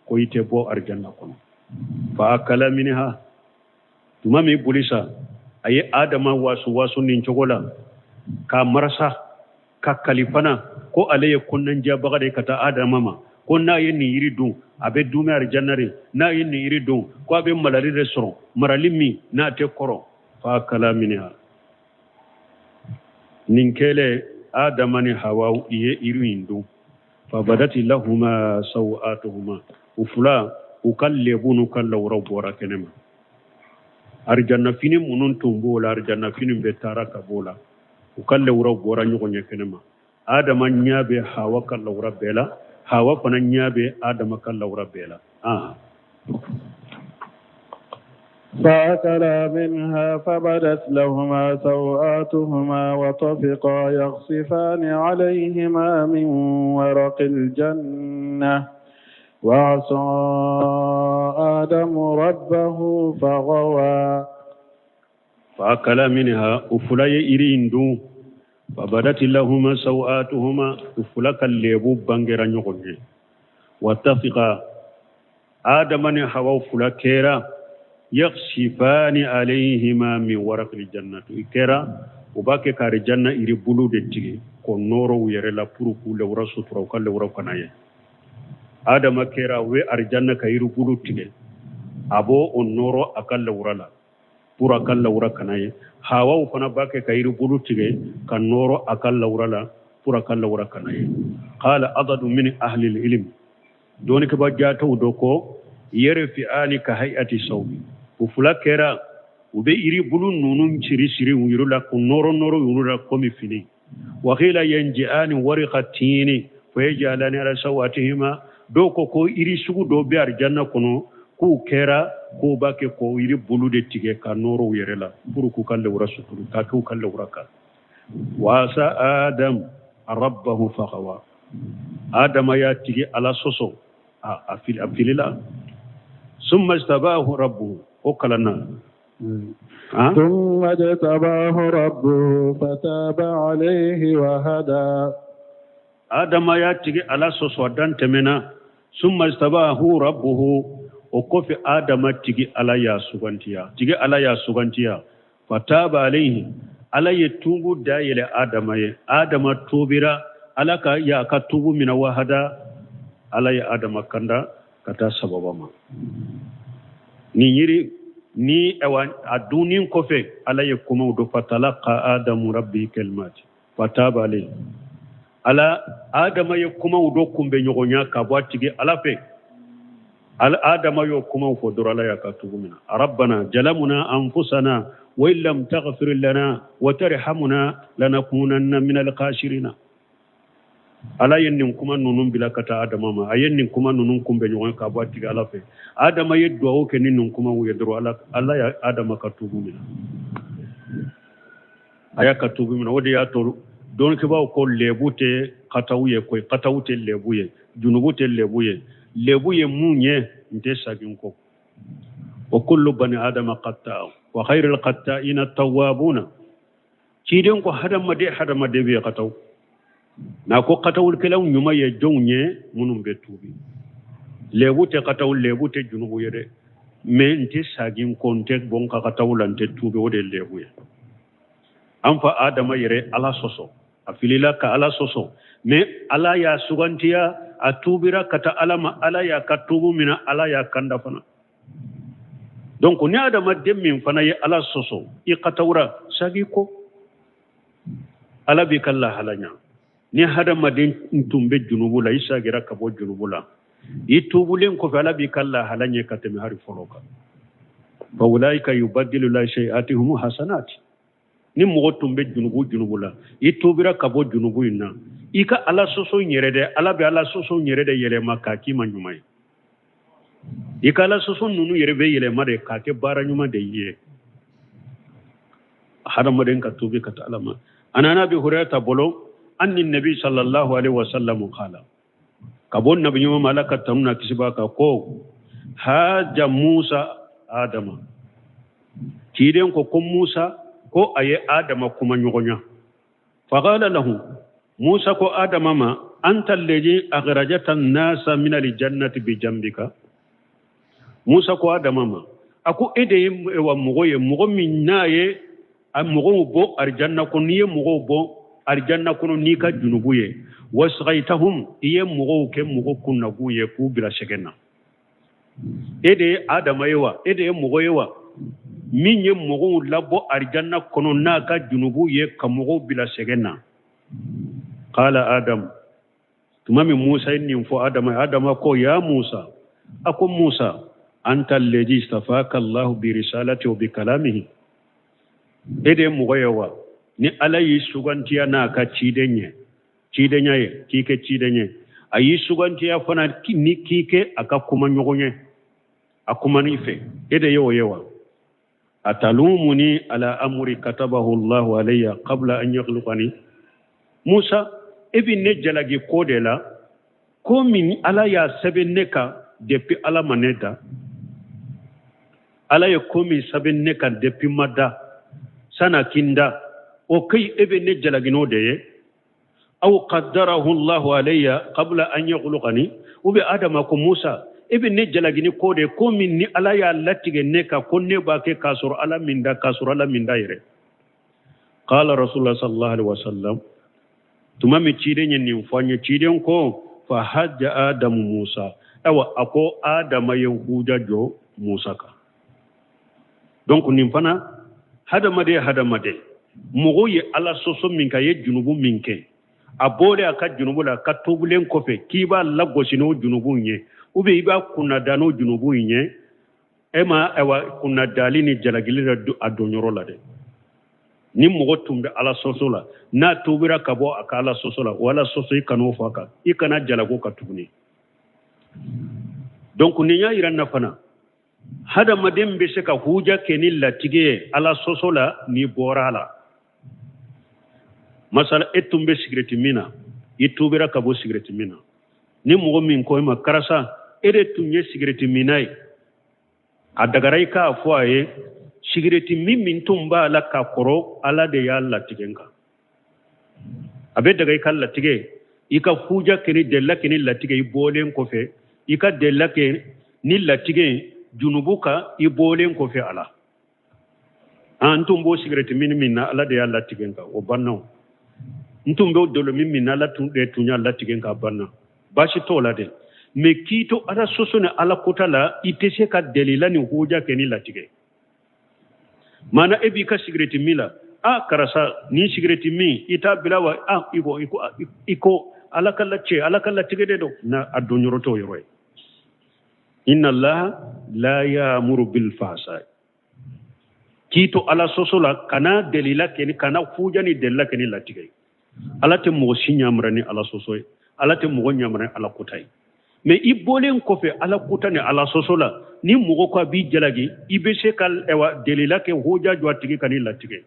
ko yite bo arjanna kono فأكل منها ثم مي بوليسا أي آدم واسو نينشوغولا كمرسا ككاليفانا كو عليه كنن جابغا كتا آدم ماما كو نا يني يريدون أبي دومي أرجانري نا يني يريدون كو أبي ملاري رسرون مراليمي نا تكورو فأكل منها نينكيلي آدم ني هواو إيه يريدون فبدت لهما سوآتهما وفلا ukalle bunu kalla wura bora kenema arjanna fini munun tumbola arjanna fini be taraka bola ukalle wura bora nyogonye kenema adama nyabe hawa kalla wura bela hawa fana nyabe adama kalla wura bela فأكلا منها فبدت لهما سوآتهما وطفقا يخصفان عليهما من ورق الجنة وعصى آدم ربه فغوى فأكلا منها أفلاي إريندو فبدت لهما سوآتهما أفلك الليبو بانجرا نغني واتفقا آدم نحو فلكيرا يخشفان عليهما من ورق الجنة إكرا وباكي كار الجنة إري بلو دتيجي كون نورو يرلا بروكو لورا سطرا وكال لورا كنايا آدم كيرا وي أرجنة كيرو بلو تيجي أبو النورو أكال لورا لا pura kala wura kanaye hawa ufana bake kairu bulu tige kan noro akalla wurala pura kala wura kanaye qala adadu min ahli ilm doni ke bajata udoko yere fi ani ka hayati sawbi ufula kera ube iri bulu nunun ciri siri wirula kun noro wirula komi fini wa qila yanji'ani wariqatini fayajalani ala sawatihima doko ko iri sugu do be arjanna kono ku kera ko bake ko iri bulu de tige ka noro yerela buru ku kalle wura suturu ka ku kalle wura ka wasa adam rabbahu faqawa adam ya tige ala soso afilila summa istabahu rabbuhu okalana ثم اجتباه ربه فتاب عليه وهدى adam ya tige ala soso dan temena summa istabahu rabbuhu o kofi adama tigi ala ya sugantiya fataba alayhi ala ye tubu dayele adama tubira ala ka ya ka tubu mina wahada ala ya adama kanda kata sababa ma ni yiri ni ewan adunin kofe ala ye kuma do fatalaqa adamu rabbi kalmati fataba alayhi ala adama ye kuma do kumbe nyogonya ka bwatigi ala fe الآدم يوكما فدر لا يكتبنا ربنا جلمنا أنفسنا وإن لم تغفر لنا وترحمنا لنكونن من الخاسرين ألا ينكم ننم بلا كتا آدم ما أينكم ننكم بنيوان كابواتي على في آدم يدعو كننكم ويدرو على الله يا آدم كتبنا أيا كتبنا ودي أتو دون كباو كل لبوته كتاويه كوي كتاوته لبويه جنوبته لبويه lebuye munye nte saginko wa kullu bani adama qatta wa khairul qatta'ina at-tawwabuna ciden ko hadama de be qataw na ko qatawul kelaw nyuma ye jongne munum be tubi lebute qataw lebute junubu yede me nte saginko nte bon ka qatawul nte tubi wode lebuye am fa adama yere ala soso afilila ka ala soso me ala ya sugantiya atubira kata alama ala ya katubu mina ala ya kanda fana donc ni adama demmin fana ye ala soso i katawra sagi ko ala bi kala halanya ni hadama den tumbe junubu la isa gira kabo junubu la itubulen ko ala bi kala halanya katemi hari foloka fa ulaika yubaddilu la shay'atihum hasanati ni mo tumbe junubu la itubira kabo junubu inna ika ala soso nyerede ala be ala soso nyerede yele makaki manyumai ika ala soso nunu yerebe yele made kake bara nyuma de ye hadama den ka tubi ka alama anana bi hurayta bolo anni nabi sallallahu alaihi wasallam qala kabon nabi nyuma malaka tamna kisibaka ko haja musa adama tiden ko musa ko aye adama kuma nyogonya faqala lahu موسى كو آدم ما أنت الذي أخرجت الناس من الجنة بجنبك موسى كو آدم ما أكو إدي ومغوي من ناي مغو بو أرجانا كوني مغو بو أرجانا كونو نيكا جنوبوية وسغيتهم إيه مغو كم مغو كنغوية كو بلا شكنا إدي آدم يوا إدي مغو يوا من يمغو لابو أرجانا كونو ناكا جنوبوية كمغو بلا شكنا قال آدم تمام موسى إني فو آدم أكو يا موسى أكو موسى أنت الذي استفاك الله برسالته وبكلامه إذا مغيوا ni ala yi sugantiya na ka cidenya ye kike cidenye ayi sugantiya fana ni kike aka kuma nyogonye akuma ni fe ede yewa atalumuni ala amri katabahu Allah alayya qabla an yakhluqani Musa ebi ne jalagi kodela ko min ala ya sebe neka depuis ala maneda ala ya komi sebe neka depuis mada sana kinda o kai ebe ne jalagi no de aw qaddarahu Allah alayya qabla an yakhluqani ubi adama ko Musa ibe ne jalagini kode ko min ni ala ya latige ne ka konne ba ke kasur ala minda yere qala rasulullah sallallahu alaihi wasallam tuma mi cide nyen ni fanye ciden ko fa hajja adam musa awa ako adama yahuda jo musa ka donc nim fana hadamade mogo ye ala soso min ka ye junubu min ke a bole aka junubu la ka tobulen kofe kiba lagosino junubu nye ube iba kunna dano junubu nye ema ewa kunna dali ni jalagili a donyoro la de ni mogo tumbe ala soso la na tobira kabo aka ala soso la wala soso ikano faka ikana jalago ka tuguni donc ni ya iran na fana hadamaden be se ka huja kenil latige ala soso la ni borala masala etumbe sigreti mina itubira kabo sigreti mina ni mogo min ko ma karasa ere tunye sigreti minai adagarai ka afoaye sigreti min tumba la ka koro ala de ya latigenga abe daga ka latige ika huja keni della keni latige ibolen ko fe ika della ke ni latige junubuka ibolen ko fe ala antum bo sigreti min na ala de ya latigenga o banno ntumbe dolo min ala tunde tunya latigenga banna bashi tola de me kito ara sosone ala kotala itese ka delila ni huja keni latige mana ebi ka sigreti mila karasa ni sigreti mi ita bilawa iko ala kala tige de do na adonyoro to yoro inna allaha la ya'muru bil fahsai kito ala sosola kana delila keni kana huja ni delila keni latige ala te mo sinyamrani ala sosoy ala te mo nyamrani ala kotai me ibolen ko fe ala kutane ala sosola ni mogo ko bi jalagi ibe se kal ewa delila ke hoja jwatigi kani latige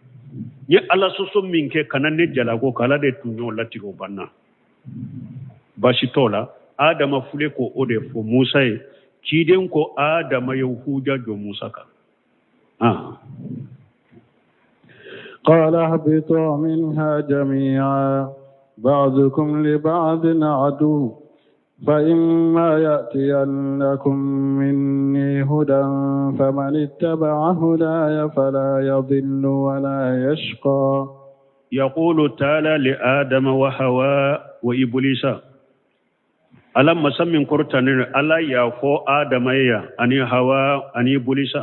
ye ala soso minke kanane jalago kala de tunyo latigo banna bashitola adama fule ko ode fo musa e kiden ko adama yo huja jo musa ka قال اهبطوا منها جميعا بعضكم لبعض عدو فإما يأتينكم مني هدى فمن اتبع هداي فلا يضل ولا يشقى يقول تعالى لآدم وحواء وإبليس ألم سمين قرطان ألا يفو آدم أني حواء أني إبليس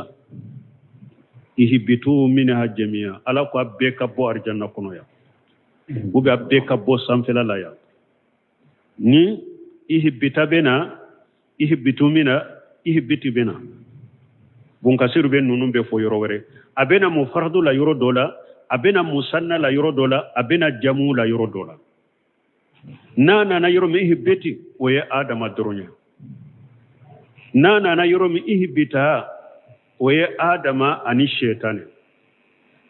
ihbitu minha jamia ala ko abbe kabbo arjanna kono ya ube abbe kabbo samfela la ya ni ihbitu bena bun kasiru ben nunun be fo yoro wore abena mufardu la yoro dola abena musanna la yoro dola abena jamu la yoro dola na yoro mi ihbiti o ya adama doronya na yoro mi ihbita oye adama ani shetane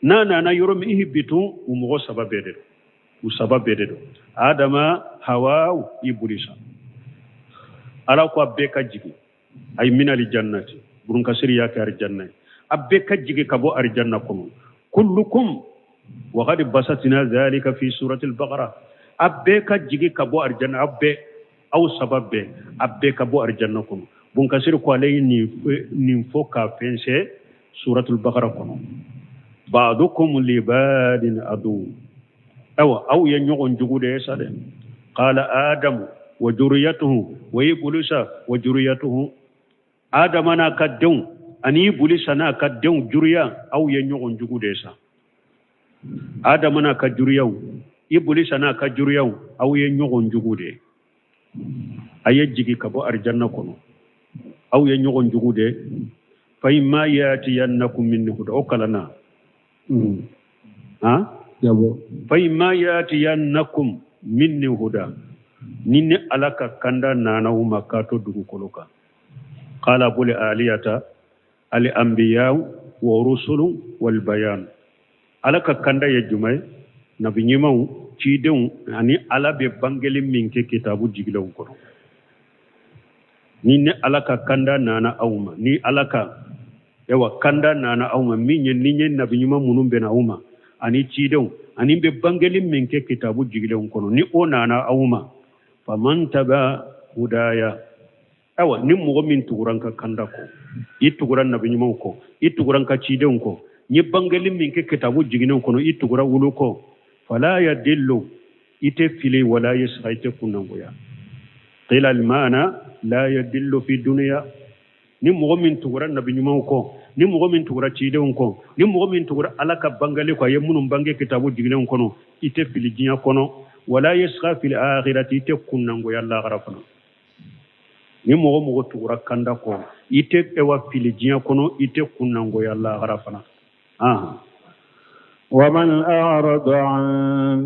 na yoro mi ihbitu umugo sababede do adama hawa ibulisa ala ko abbe ka jigi ay minali jannati burun kasiri ya ka arjanna abbe ka jigi kabo arjanna kono kullukum wa qad basatina zalika fi surati al-baqara abbe ka jigi kabo arjanna abbe aw sababbe abbe kabo arjanna kono bun kasir ko lay ni fo ka pense suratul baqara kono ba'dukum li badin adu aw yanyon jugude sade qala adam wa duriyatuhu wa ibulisa wa duriyatuhu adam ana kadun ani ibulisa na kadun juriya aw yanyon jugude sa adam ana ka juriyaw ibulisa na ka juriyaw aw yanyon jugude ayejigi kabo arjanna kono aw ye ñogon jugude fa imma yatiyannakum minni huda o kalana yabo fa imma yatiyannakum minni huda ninne alaka kanda nana uma kato dugu koloka qala bul aliyata al anbiya wa rusulu wal bayan alaka kanda ye jumay nabi nyimaw ci dew ani ala be bangeli minke kitabu jiglaw ko ni ne alaka kanda nana auma ni alaka yawa kanda nana auma minye ninye nabi nyuma munum be na auma ani cidew ani be bangeli minke kitabu jigile kono ni o nana auma faman taba hudaya awa ni mogo min tuguran ka kanda ko i tuguran nabi nyuma ko i tuguran ka ciden ko ni bangali min ke kitabu jiginen kono i tugura wulu ko fala yadillu ite fili wala yasqa ite kunangoya qila al maana la yadillu fi dunya ni mogo min tugura nabi nyuma ko ni mogo min tugura ciden ko ni mogo min tugura alaka bangali ko yemunum bange kitabu jiginen kono ite fili jinya kono wala yasqa fil akhirati ite kunangoya Allah garafana ni mogo tugura kanda ko ite ewa fili jinya kono ite kunangoya Allah garafana ومن أعرض عن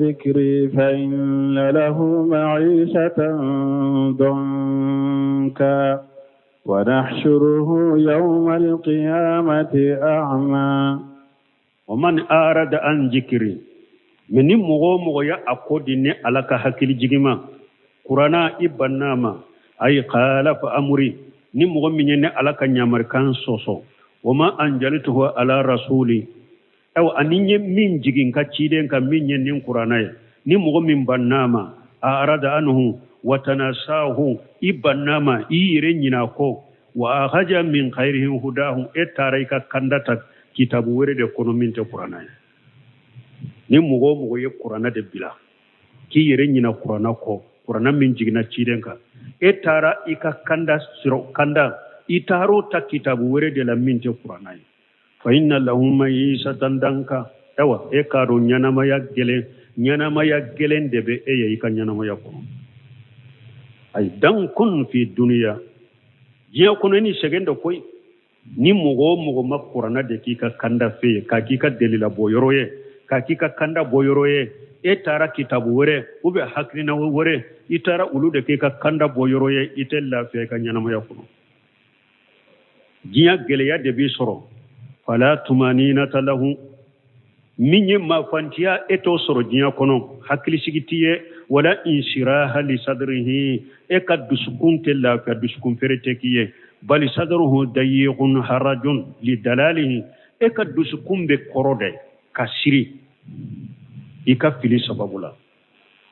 ذكري فإن له معيشة ضنكا ونحشره يوم القيامة أعمى ومن أعرض عن ذكري من مغو يا أقودني على كهكل جيما قرانا إبناما أي قال فأمري نمغو من على كنيامر كان سوسو وما أنجلته على رسولي أو أني من جيجين كتشيدين كمين ينين قراناي نمغو من بناما أعرض عنه وتنساه إبناما إيرين كو وأخرج من خيرهم هداه إتاريك كندتك كتاب ورد كونومين تقراناي نمغو يقرانا دبلا كي يرين قرانا كو قرانا من جيجين تشيدين كا إتارا إكا كندا سرو كندا itaro ta kitabu were de la minte qur'anai fa inna lahum maisatan danka ewa e karo nyana maya gelen debe e yi kan nyana maya ko ay dan kun fi dunya jiya kuno ni segendo koy ni mugo ma qur'ana de ki ka kanda fe ka ki ka delila boyoroye ka ki ka kanda boyoroye e tara kitabu were ube hakrina were itara ulu de ki ka kanda boyoroye itella fe ka nyana maya ko jiya geleya de bi soro fala tumanina talahu minye mafantiya eto soro jiya kono hakili sigitiye wala inshiraha li sadrihi e kadusukun tella kadusukun feretekiye bali sadruhu dayiqun harajun li dalalihi e kadusukun be korode kasiri ikafili sababula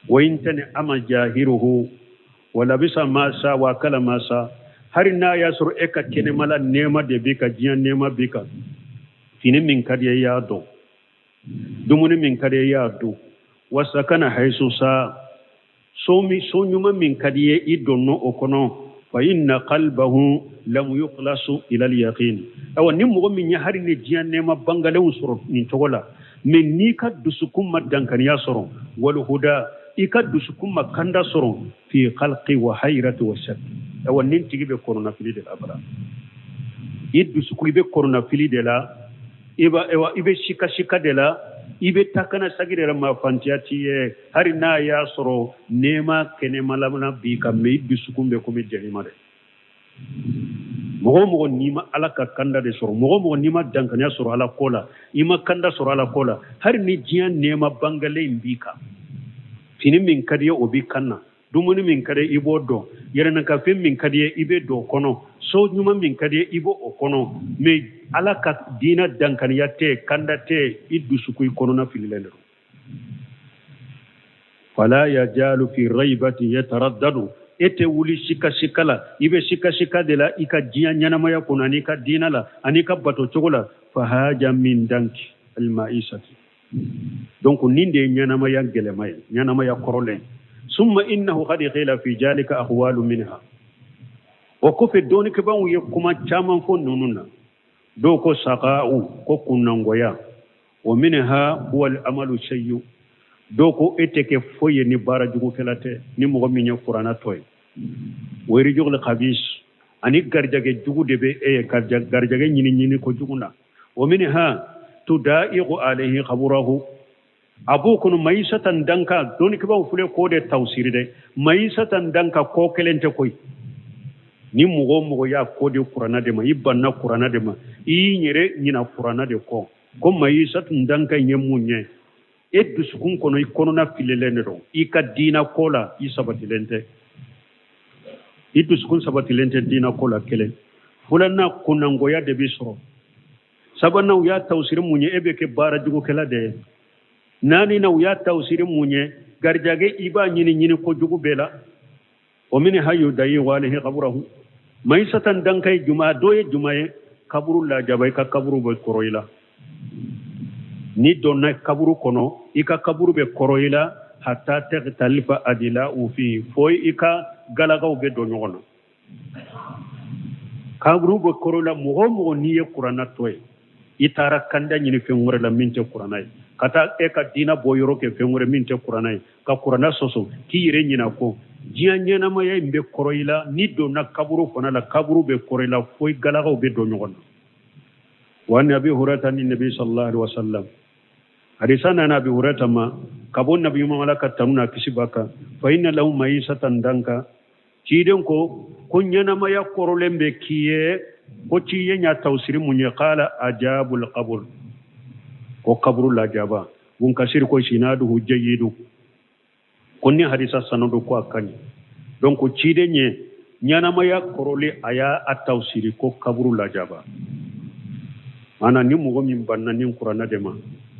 wa intani ama jahiruhu wala bisa masa wa kala masa hari na ya sur eka kene mala nema de bika jiyan nema bika fini min kadiya ya do dumuni min kadiya ya do wasa kana haisu sa so nyuma min kadiya idonno okono fa inna qalbahu lam yuqlasu ila al yaqin aw ni mo min ya hari ne jiyan nema bangale usuro min togola min ni ka dusukum madankan ya soro wal huda ikaddu sukuma kanda soro fi khalqi wa hayrati wa shak awan nin tigi be corona fili de la bara iddu sukui be corona fili de la ibe shika de la ibe takana sagire ma fantiati hari na ya soro nema kene malamna bi kam me iddu sukumbe ko mi jeni mare mogo nima alaka kanda de soro mogo nima dankanya soro ala kola ima kanda soro ala kola hari ni jian nema bangale mbika fini min kadiye obi kanna dumuni min kadiye ibo do yerena ka fim min kadiye ibe do kono so nyuma min kadiye ibo o kono me alaka dina dankan yatte kanda te iddu sukui kono na fililendo fala yajalu fi raibati yataraddadu ete wuli shika ibe shika de la ika jiya nyana maya kono ani ka dina la ani ka bato chogola fahaja min danki almaisati donc ninde nyanama ya gelemay nyanama ya korole summa innahu qad qila fi jalika aqwalu minha o ko fe doni ke ban wiye kuma chaman fo nununa do ko saqa'u ko kunangoya wa minha huwa al-amalu shay'u do ko eteke foye ni bara jugo felate ni mo mi nya qur'ana toy wori jogle khabis ani garjage jugu debe e garjage nyini ko juguna wa minha tudaiqu alayhi khaburahu abukun maisatan danka doni kiba fule ko de tawsiri de maisatan danka ko kelente koy ni mugo ya ko de qur'ana de ma ibanna qur'ana de ma i nyere nyina qur'ana de ko maisatan danka nyemunye eddu sukun kono ikono na filelene do ika dina kola isabatilente iddu sukun sabatilente dina kola kelen fulanna kunango ya de bisro sabana ya tawsirin munye ebe ke bara jugo kala de nani na ya tawsirin munye garjage iba nyini ko jugo bela o min hayu dayi walihi qabrahu maisatan dankai juma doye jumaye kaburu la jabay ka kaburu be koroila ni donna kaburu kono ika kaburu be koroila hatta tagtalifa adila fi foy ika galagaw be do nyogona kaburu be koroila mo niye qur'ana toy itara kanda nyini fe ngore la minte qur'ana kata e ka dina boyoro ke fe ngore minte qur'ana ka qur'ana soso ki yire nyina ko jiya nyana ma ya mbe koroila ni donna kaburu kona la kaburu be koroila foy galagaw be do nyogona wa nabi hurata ni nabi sallallahu alaihi wasallam hadisana nabi hurata ma kabon nabi malaka tanuna kisibaka fa inna lahu maisatan danka ciden ko kunyana ma ya korolembe kiye ko ciye nya tawsiri munye qala ajabul qabr ko qabru la jaba bun kasir ko sinadu hujjayidu konni hadisa sanado ko akani donc cide nye nyana ma ya korole aya atawsiri ko qabru la jaba ana ni mugo min banna ni qur'ana dema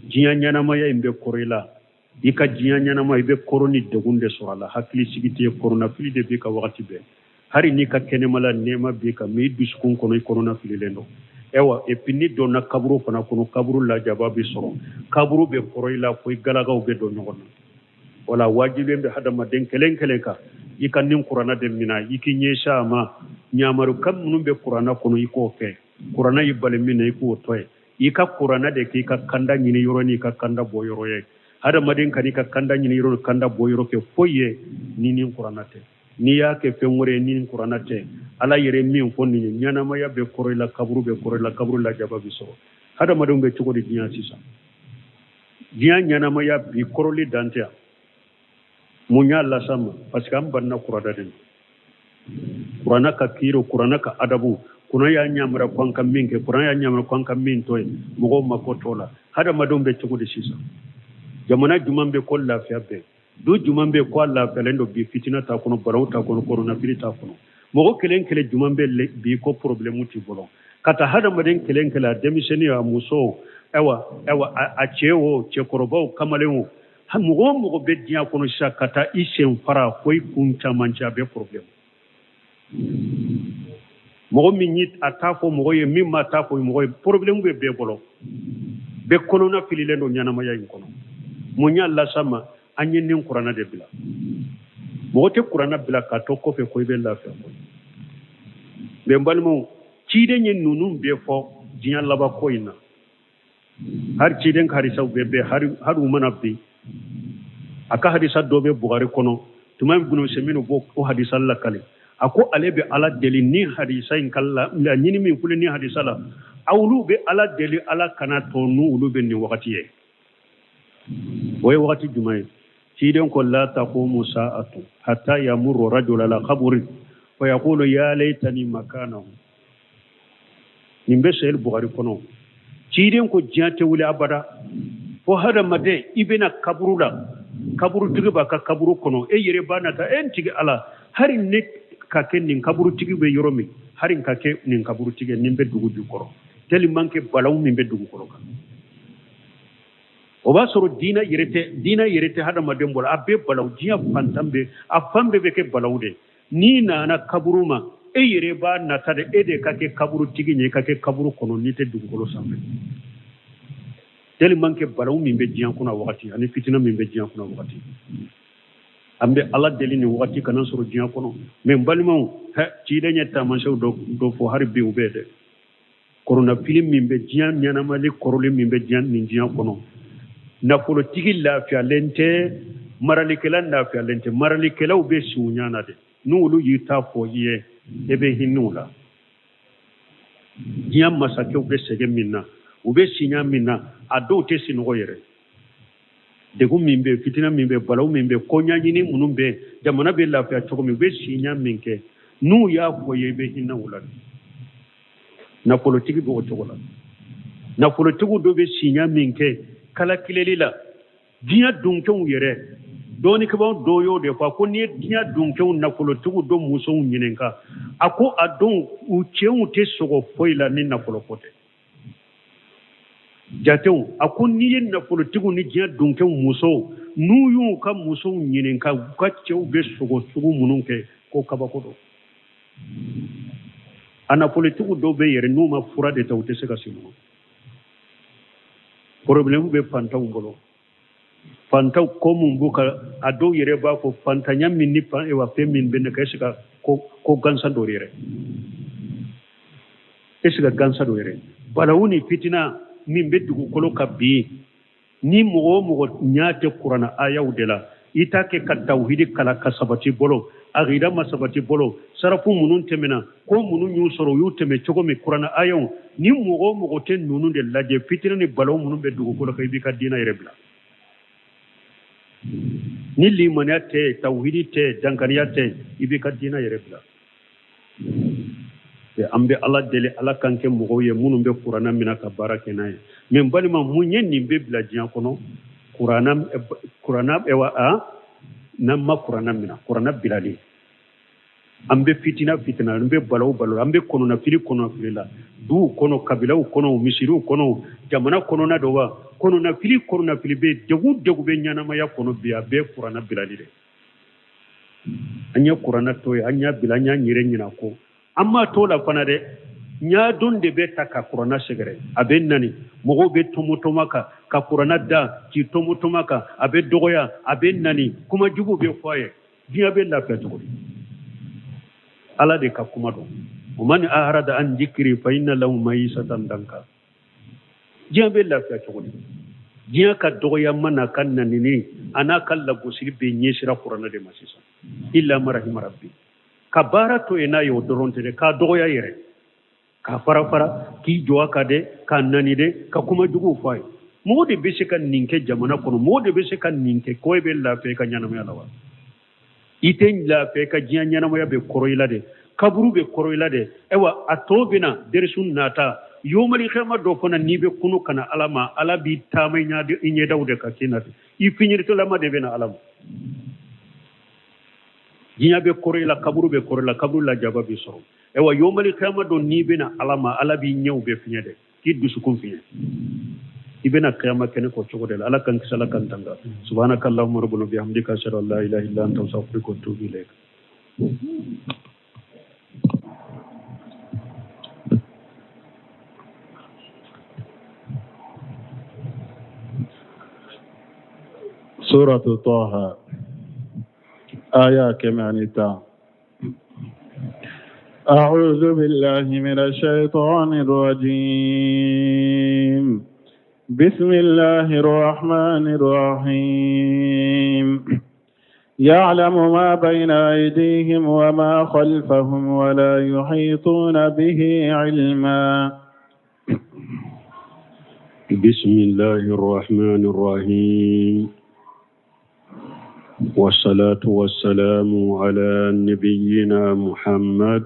jiya nyana ma ya imbe korela ika jiya nyana ma ibe koroni degunde surala hakli sigiti corona fili de be ka wakati be hari ni ka kene mala nema be ka mi duskun kono corona fili lendo ewa e pinni do na kaburu fana kono kaburu la jababi soro kaburu be koroila ko galaga be do nyogona wala wajibe be hadama den kelen ka ika nin qur'ana de mina iki nyesha ma nyamaru kam num be qur'ana kono iko fe qur'ana yibale mina iko toy ika qur'ana de ki ka kanda nyini yoroni ka kanda boyoro ye hada madin kani ka kanda nyini yoro kanda boyoro ke foye nini qur'ana te ni ya ke fengore nini qur'ana te ala yere min fonni nyana ma ya be koroila kaburu la jababi so hada madum be chukodi dinya sisa dinya nyana ma ya bi koroli dantia munya la sama parce que am banna qur'ana den qur'ana ka kiro qur'ana ka adabu kuna ya nyamra kwanka minke kuna ya nyamra kwanka min toy mugo makotola hada madum be chukudi sisa jamana jumambe ko lafiya be do jumambe ko lafiya lendo bi fitina ta kono baraw ta kono corona fili ta kono mogo kelen jumambe bi ko problème ti bolo kata hada maden kelen demiseni ya muso ewa a chewo che korobo kamalewo ha mogo be dia kono shakata isen fara koy kunta mancha be problème mogo minit atafo mogo ye mimma tafo mogo problème be bolo be kono na fili lendo nyana maya kono munya Allah sama anyen nin qur'ana de bila mote qur'ana bila ka to ko fe ko be la fe be mbalmo cide nyen nunum be fo jinya laba ko ina har ciden ka harisa be har umana bi aka hadisa do be bukhari kono tuma ibn semino bo ko hadisa la kale ako alebe ala deli ni hadisa in kala la nyini min kule ni hadisa la awlu be ala deli ala kana to nu ulu be ni wakati ye way wakati jumay ciden ko la taqumu sa'atu hatta yamurru rajul ala qabri wa yaqulu ya laytani makanahu nimbe sel bukhari kono ciden ko jante wuli abada fo hada made ibena kaburula kaburu tigiba ka kaburu kono e yere banata en tigi ala hari ne ka ken nin kaburu tigi be yoromi hari ka ke nin kaburu tigi nimbe dugu jukoro teli manke balaw nimbe dugu koro ka o ba soro dina yerete hada madem bol abbe balaw jiya fantambe afambe be ke balawde ni na kaburuma e yere ba na tade ede kake kaburu tigi ne kake kaburu kono ni te dugu koro sambe teli manke balaw mimbe jiya kuna wakati ani fitina mimbe jiya kuna wakati ambe ala deli ni wakati kana soro jiya kono men balmo ci denya tamanso do fo harbi ubede corona film mimbe jiya nyana mali korole mimbe jiya ni jiya kono na politiki lafiya lente maralikela lafiya lente maralikela ube sunyana de nulu yita fo ye ebe hinula jiya masake ube sege minna ube sinya minna ado te sinogo yere degu mimbe fitina mimbe balaw mimbe konya nyini munumbe jamana be lafiya choko mimbe sinya minke nu ya fo ye be hinula na politiki bo chokola na politiku do be sinya minke kala kilelila diya dunkew yere doni ko bon doyo de fa ko ni diya dunkew na politiku do muso nyinenka ako adon u chewu te sogo foila ni na polopote jatew ako ni na politiku ni diya dunkew muso nuyu ka muso nyinenka ka chewu be sogo mununke ko kabako do ana politique do be yere numa fura de tawte se ka simo problème be pantaw ngolo pantaw ko mun buka ado yere ba ko pantanya min ni pa e wa pe min ben ka sika ko gansa do yere esika gansa do yere bala woni fitina min be dugu kolo kabbi ni mogo nyaate qur'ana ayaw de la itake ka tawhid kala kasabati bolo agida masabati bolo sarafu munun temena ko munun yu soro yu teme chogo me qur'ana ayaw ni mogo ten nunu de laje fitina ni balo munun be dugu kolo kay bi ka dina yerebla ni limanate tawhidite dankariyate ibi ka dina yerebla te ambe ala dele ala kanke mogo ye munun be qur'ana mina ka barake nay men balima munyen ni be bla jian kono qur'ana ewa a namma qur'ana mina qur'ana bilali ambe fitina ambe balo ambe kono na fili la du kono kabila kono misiru kono jamana kono na dowa kono na fili be degu be nyana ma ya kono biya be qur'ana bilali de anya qur'ana to anya bilanya nyire nyina ko amma to la fana de nya don de be taka qur'ana segere aben nani mogo be tomaka ka qur'ana da ki tomaka abe dogoya aben nani kuma jugo be foye biya be la feto ala de ka kuma do man arada an zikri fa inna lahu maisatan danka biya be la feto biya ka dogoya mana kan nani ni ana kala gusiri be nyesira qur'ana de masisa illa marahim rabbi kabara to ena yo doronte de ka dogoya yere ka fara ki jowa ka de ka nani de ka kuma jugu fay modi be se kan ninke jamana kono modi be se kan ninke ko be la fe ka nyana ma lawa iten la fe ka jiya nyana ma be koroyla de kaburu be koroyla de ewa atobina dersun nata yomali khama do kona nibe kunu kana alama alabi tamay nyaade inye dawde ka kinati I finirto lama de bena alama jinya be koroyla kaburu be koroyla kaburu la jaba be so ewa yomali khama do ni bena alama alabi nyew be finyade ki dusu kum finya ibena qiyama kene ko chogodel ala kan kisala kan tanga subhanakallahumma rabbana bihamdika ashhadu an la ilaha illa anta astaghfiruka wa atubu ilayk سورة طه آية كمانتا أعوذ بالله من الشيطان الرجيم بسم الله الرحمن الرحيم يعلم ما بين أيديهم وما خلفهم ولا يحيطون به علما بسم الله الرحمن الرحيم والصلاة والسلام على نبينا محمد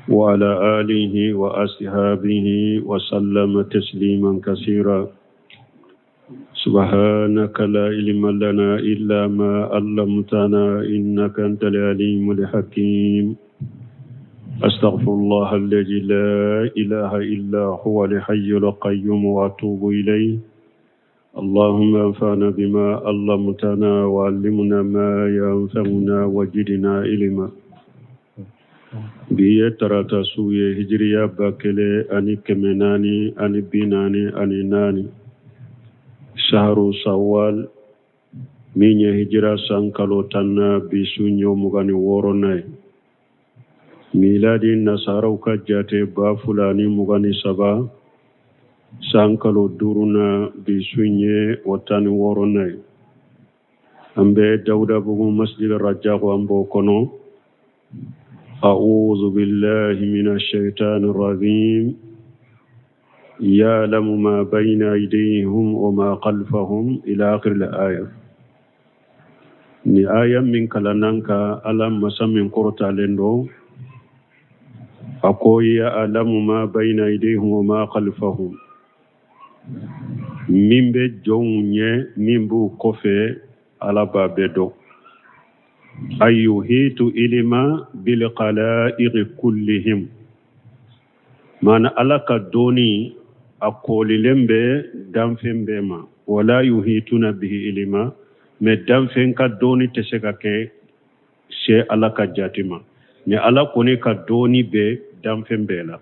وعلى آله وأصحابه وسلم تسليما كثيرا سبحانك لا علم لنا إلا ما علمتنا إنك أنت العليم الحكيم أستغفر الله الذي لا إله إلا هو الحي القيوم وأتوب إليه اللهم انفعنا بما علمتنا وعلمنا ما ينفعنا وزدنا علما biye tarata suye hijriya bakele ani kemenani ani binani ani nani shahru sawal minye hijra sankalo tanna bisu nyomugani woronay miladi nasara ukajate ba fulani mugani saba sankalo duruna bisunye watani woronay ambe dawda bugu masjid rajaqo ambo kono أعوذ بالله من الشيطان الرجيم يعلم ما بين أيديهم وما خلفهم إلى آخر الآية ni aya min kalananka alam masamin korta lendo akoya alamu ma bayna aydihim wa ma khalfahum mimbe jonye mimbu kofe ala babedo ayyuhitu ilima bil qalaiq kullihim mana alaka doni akoli lembe damfembe ma wala yuhituna bihi ilima me damfen ka doni teseka ke she alaka jatima ni ala koni ka doni be danfen bela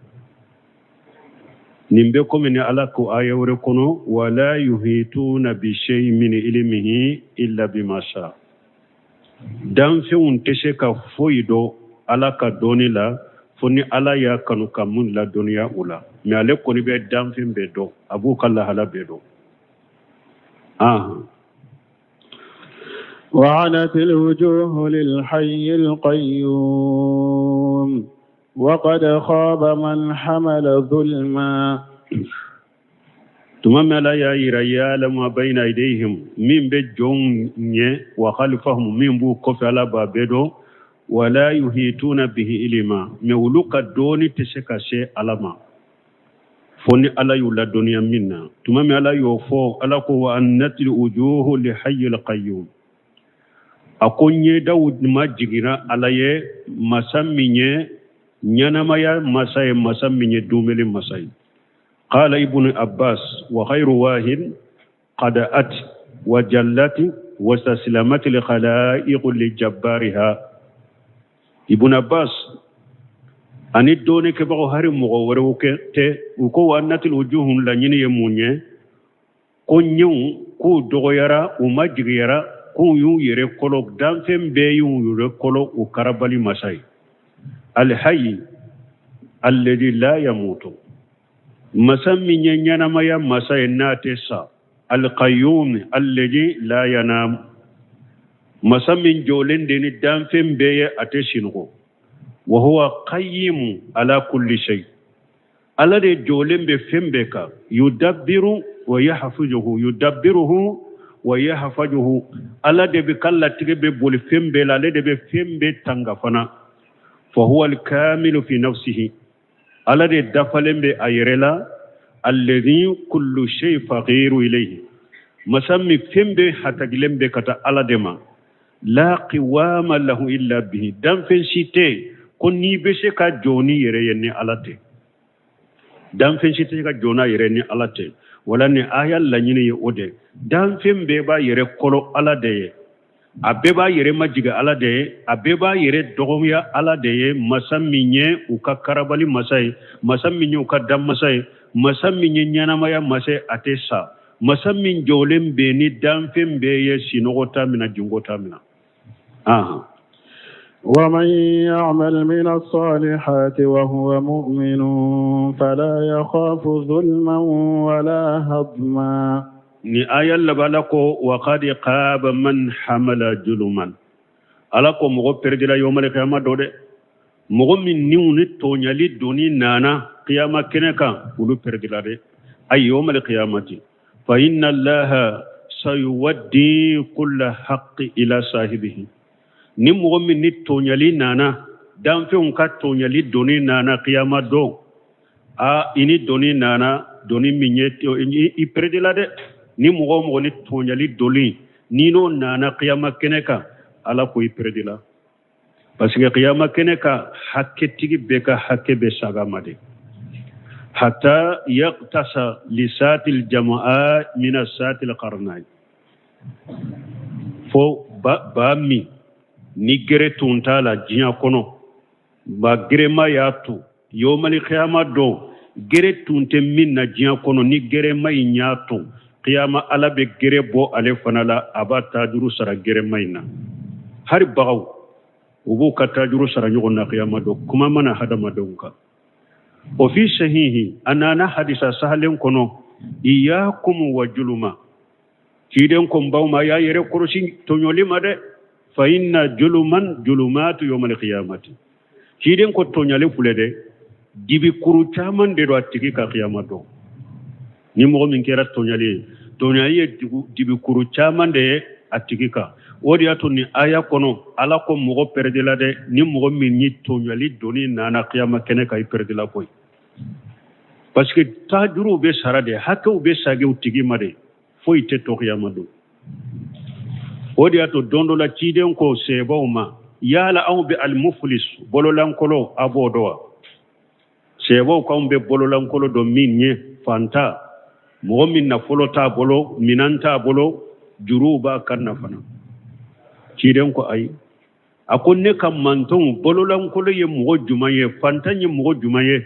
nimbe ko min ala ko ayawre kono wala yuhituna bi shay'in min ilmihi illa bima sha danfen tese ka foido ala ka doni la foni ala ya kanu kamun la duniya ula mi ale koni be danfen be do abu kala hala be do وعنت الوجوه للحي القيوم وقد خاب من حمل ظلما ثم لا يرى ما بين أيديهم من بجون وخلفهم من بو كف على بابدو ولا يهيتون به إلما مولوك دوني تشكاشي علما فوني على يولا دنيا منا ثم لا يوفو على قوة أنت الوجوه لحي القيوم akonye Daud majigira alaye masamminye nyanamaya masamminye dumeli masai qala ibn abbas wa khayru wahid qada'at wa jallati wa taslamat li khalaiq li jabbariha ibn abbas ani doni ke ba hari mo wore ke te ko wanatil wujuhun la nyini yemunye ko nyu ko dogoyara o majigira ko yu yere kolo danfen be yu yere kolo o karabali masai al hayy alladhi la yamutu masammi nyana maya masai natesa al qayyum alladhi la yanam masammi jolende ni danfen be ateshingo wa huwa qayyim ala kulli shay alade jolembe fembeka yudabbiru wa yudabbiruhu wa yahfajuhu ala de be kala tige be bol fembe la de be fembe tanga fana fa huwa al kamil fi nafsihi ala de dafalembe ayrela alladhi kullu shay faqiru ilayhi masammi fembe hatagilembe kata ala dema la qiwama lahu illa bihi dam fen cité kon ni be se ka joni yere yenni alate dam fen cité ka jona yere ni alate wala ni ayal la nyini ye ode dan fembe ba yere kolo ala de abeba yere majiga ala de abeba yere dogomya ala de masamminye uka karabali masai masamminye uka dam masai masamminye nyana maya masai atesa masammin jolem be ni dan fembe ye sinogota mina jungota mina ومن يعمل من الصالحات وهو مؤمن فلا يخاف ظلما ولا هضما ni ayal labalako wa qad qaba man hamala juluman alako mo perdila yomal qiyama dode mo min niwni to nyali doni nana qiyama keneka ulu perdila de ay yomal qiyamati fa inna allaha sayuwaddi kull haqqi ila sahibihi ni mo min ni to nyali nana dan fe on ka to nyali doni nana qiyama do ini doni nana doni minye i perdila de ni mo ni tonyali doli ni no nana qiyama keneka ala ko ipredila parce que qiyama keneka hakke tigi beka hakke be saga made hatta yaqtasa lisatil jamaa min asatil qarnay fo ba mi ni gere tuntala jinya kono ba gere ma yatu yomali qiyama do gere tunte min na jinya kono ni gere may nyaatu qiyama ala be gere bo ale fanala abata duru sara gere mayna har bagaw ubu kata duru sara nyogon na qiyama do kuma mana hadama donka o fi sahihi anana hadisa sahalen kono iyakum wa juluma kiden ko mbawma ya yere korosi to nyolima de fa inna julumatu yawmal qiyamati kiden ko to nyale fulede dibi kuru chaman de do atiki ka qiyama do ni mo min kera tonyali dibi kuru chaman de atigika wodi ato ni aya kono ala ko mo perdela de ni mo min ni tonyali doni nana qiyama kene kay perdela koy parce que tajuru be sarade hakku be sage utigi made foi te to qiyama do wodi ato dondo la ciden ko sebawma yala aw bi al muflis bololan kolo abodowa sebo ko be bololan kolo do minye fanta mo min na folota bolo minanta bolo juruba kanna fana ciden ko ay akonne kam manton bololan kolo ye mogo jumaye fantanye mogo jumaye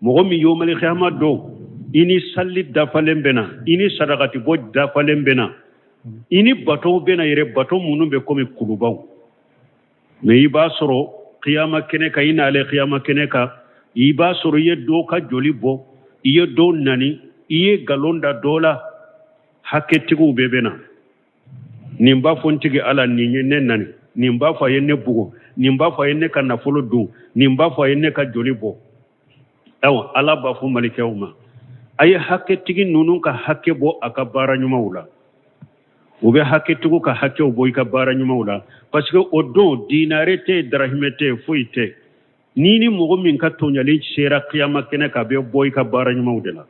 mogo mi yomali khama do ini salli dafalen bena ini sadaqati bo dafalen bena ini bato bena yere bato munu be komi kulubaw me iba soro qiyama kene ka ina ale qiyama kene ka iba soro ye do ka joli bo iye do nani iye galonda dola haketigu be bena nimba fontigi ala ni ne nani nimba fa yenne bugo nimba fa yenne ka nafolo du nimba fa yenne ka joli bo aw ala ba fu malikewma ay haketigi nunun ka hakke bo aka bara nyuma wula ube haketigu ka hakke bo ka bara nyuma wula parce que o don dinarete drahimete fuite nini mogo min ka tonyali shera qiyama kene ka be boy ka bara nyuma wudela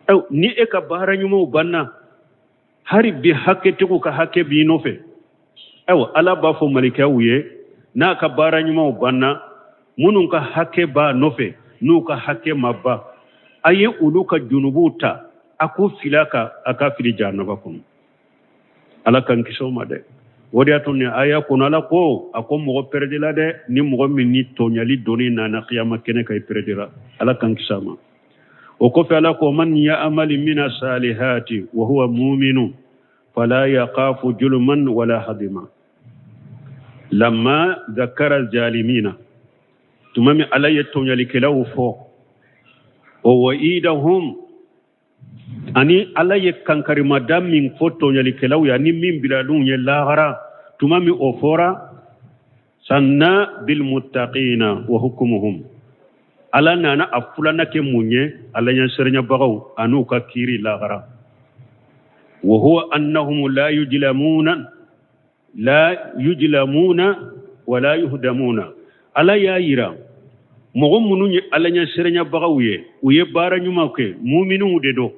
aw ni e ka bara nyuma banna hari bi haketigu ka hakke bi nofe aw ala ba fu malikewye na ka bara nyuma banna munun ka hakke ba nofe nu ka hakke mabba aye ulu ka junubuta aku filaka aka fili jannaba kun ala kan kiso ma de wodi atune aya kun ala ko ako mo perdila de ni mo min ni tonyali doni na qiyama kene kay perdira ala kan kisama o ko fa ala ko man ya amali min salihati wa huwa mu'minu fala yaqafu julman wala hadima lamma dhakkara al-jalimina tumami ala yetonyali kelaw fo o wa'idahum ani ala ye kankari madam min foto nyali kelaw ya ni min bilalun ye lahara tumami ofora sanna bil muttaqina wa hukmuhum ala nana afulana ke munye ala nya sernya bagaw anu ka kiri lahara wa huwa annahum la yujlamuna wa la yuhdamuna ala ya yira mogo munu ni alanya serenya bagawye uye bara nyuma ke mu'minu de do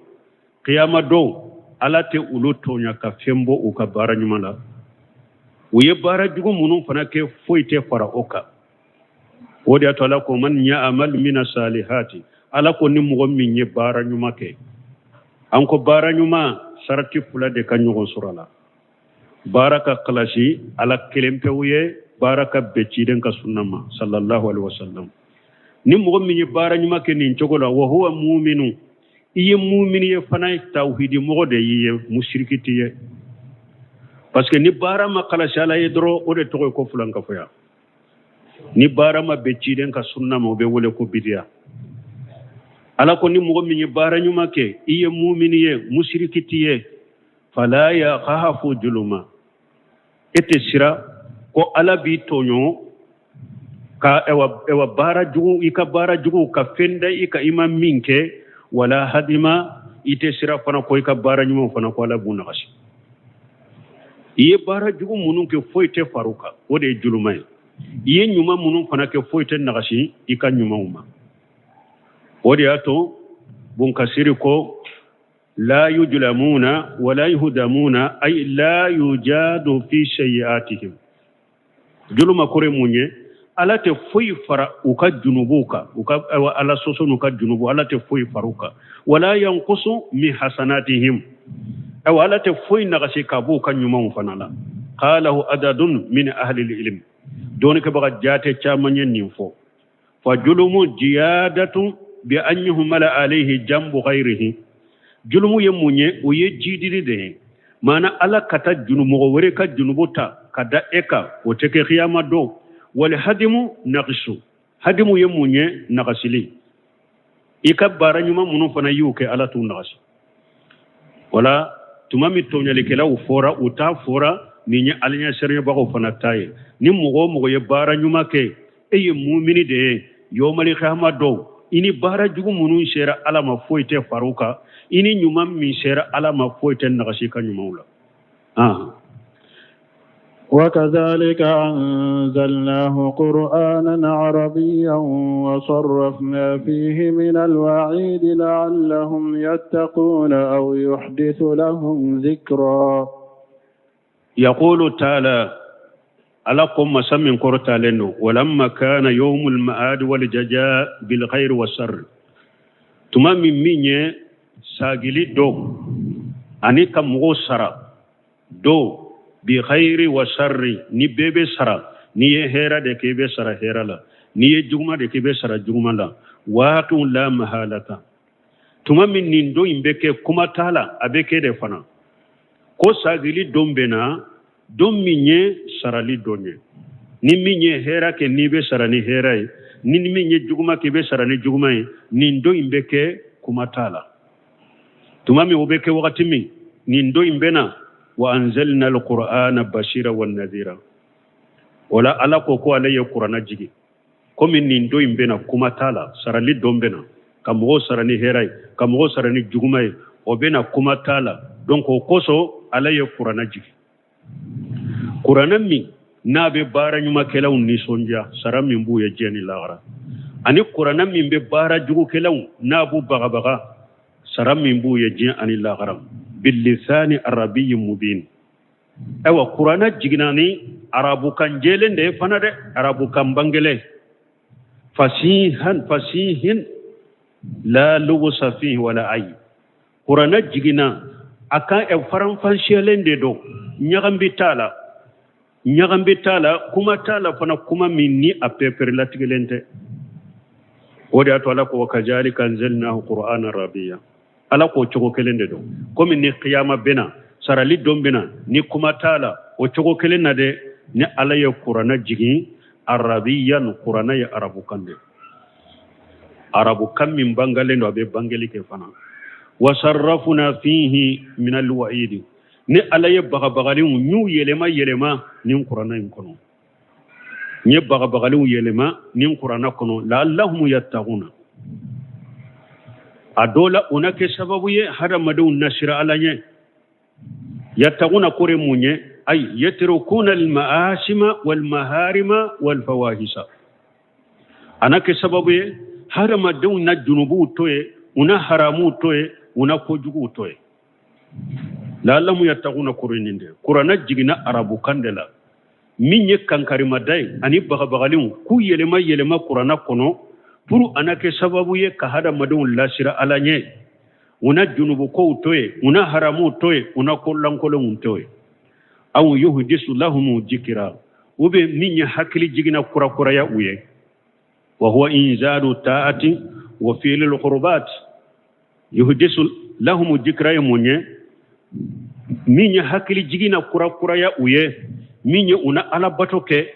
qiyama do alate uloto nya ka fembo u ka bara nyuma la uye bara jugo munu fana ke foite fara oka wodi atala ko man ya amal min salihati ala ko ni mogo min ye bara nyuma ke anko bara nyuma sarati fula de ka nyugo surala baraka qalashi ala kelempe uye baraka beciden ka sunnama sallallahu alaihi wasallam ni mogo min ye bara nyuma ke nin cogola wa huwa mu'minu iye mu'min ye fana tawhidi mogo de ye mushrikiti ye parce que ni bara ma kala shala ye dro o de to ko fulan ka foya ni bara ma be ciden ka sunna mo be wole ko bidiya ala ko ni mogo min ye bara nyuma ke iye mu'min ye mushrikiti ye fala ya khafu juluma ete sira ko ala bi tonyo ka ewa bara jugu ika bara jugu ka fenda ika ima minke wala hadima ite sira fana ko ika bara nyuma fana ko ala buna kashi iye bara jugu munun ke foite faruka wode julumay iye nyuma munun fana ke foite nagashi ika nyuma uma wode ato bun kasiri ko la yujlamuna wala yuhdamuna ay la yujadu fi shay'atihim juluma kore munye ala te foyi fara uka junubuka uka ala soso nuka junubu ala te foyi faruka wala yanqusu mi hasanatihim aw ala te foyi nagashi kabu kan nyuma fanala qalahu adadun min ahli ilm don ke baga jate chamanyen ninfo fa julumu jiyadatu bi annahum mala alayhi jambu ghayrihi julumu yemunye uye jidiri de mana ala kata junumo wore ka junubuta kada eka o teke khiyama do wal hadimu naqsu hadimu yemunye naqasili ika baranyuma munu fana yuke ala tu naqasi wala tumami tonyali kala ufora uta fora ninya alinya sharnya bago fana taye ni mugo ye baranyuma ke eye mu'mini de yomali khama do ini bara jugu munu shera ala ma foite faruka ini nyuma mi shera ala ma foite naqasi ka nyuma wala وكذلك أنزلناه قرآنا عربيا وصرفنا فيه من الوعيد لعلهم يتقون أو يحدث لهم ذكرا يقول تعالى ألقم مسمى قرطة لنه ولما كان يوم المعاد والجزاء بالخير والشر تمام مني ساقلي دو أني كمغو سرا دو بخير وشر نبيب سرا ني هيرا دي كيبي سرا هيرا لا ني جوما دي كيبي سرا جوما لا واقع لا محالة tuma min nin do in beke kuma tala abeke de fana ko sagili dombena dom minye sarali donye ni minye hera ke ni be sarani hera ni minye juguma ke be sarani juguma nin do in beke kuma tala tuma mi obeke wakati mi nin do in bena wa anzalna alqur'ana bashira wan nadhira wala ala ko alayya qur'ana jigi ko min nin do in bena kuma tala sarali dombena kamugo sarani herai kamugo sarani jugumai obena kuma tala donc koso alaye qur'ana jigi qur'ana mi na be bara nyuma kelaw ni sonja saram min bu ye jeni lagara ani qur'ana mi be bara jugu kelaw na bu baga baga saram min bu ye jeni ani lagara bil lisani arabiy mubin awa qur'ana jiginani arabu kan jelende fanade arabu kan bangele fasihin la lugusa fihi wala ay qur'ana jigina aka e faran fanshiyalende do nyagambi tala kuma tala fana kuma minni a paper latigelente wodi ato ala ko kajalika anzalnahu qur'ana arabiyya ala ko chogo kelende do comme ni qiyama bena sarali dombena ni kuma tala o chogo kelena de ni ala ya qur'ana jigi arabiyyan qur'ana ya arabu kande arabu kam min bangale no be bangeli ke fana wasarrafuna fihi min alwa'id ni alaye bagabagali ñu yelema ni qur'ana in kono ni bagabagali yelema ni qur'ana kono la allahum yattaquna adola unake sababu ye hada madu nasira alanye yattaquna kore munye ay yatrukuna almaasima walmaharima walfawahisa anake sababu ye hada madu na junubu toye una haramu toye una kojugu toye la allamu yattaquna kurininde qur'ana jigina arabu kandela minye kankari madai ani bagabagalin ku yelema qur'ana kono puru anake sababu ye ka hada madun lasira alanye una junubu ko toye una haramu toye una kollankolon toye aw yuhdisu lahum jikra ube minye hakili jigina kura ya uye wa huwa inzadu ta'ati wa fi'l al-qurbat yuhdisu lahum jikra yamunye minye hakili jigina kura ya uye minye una ala batoke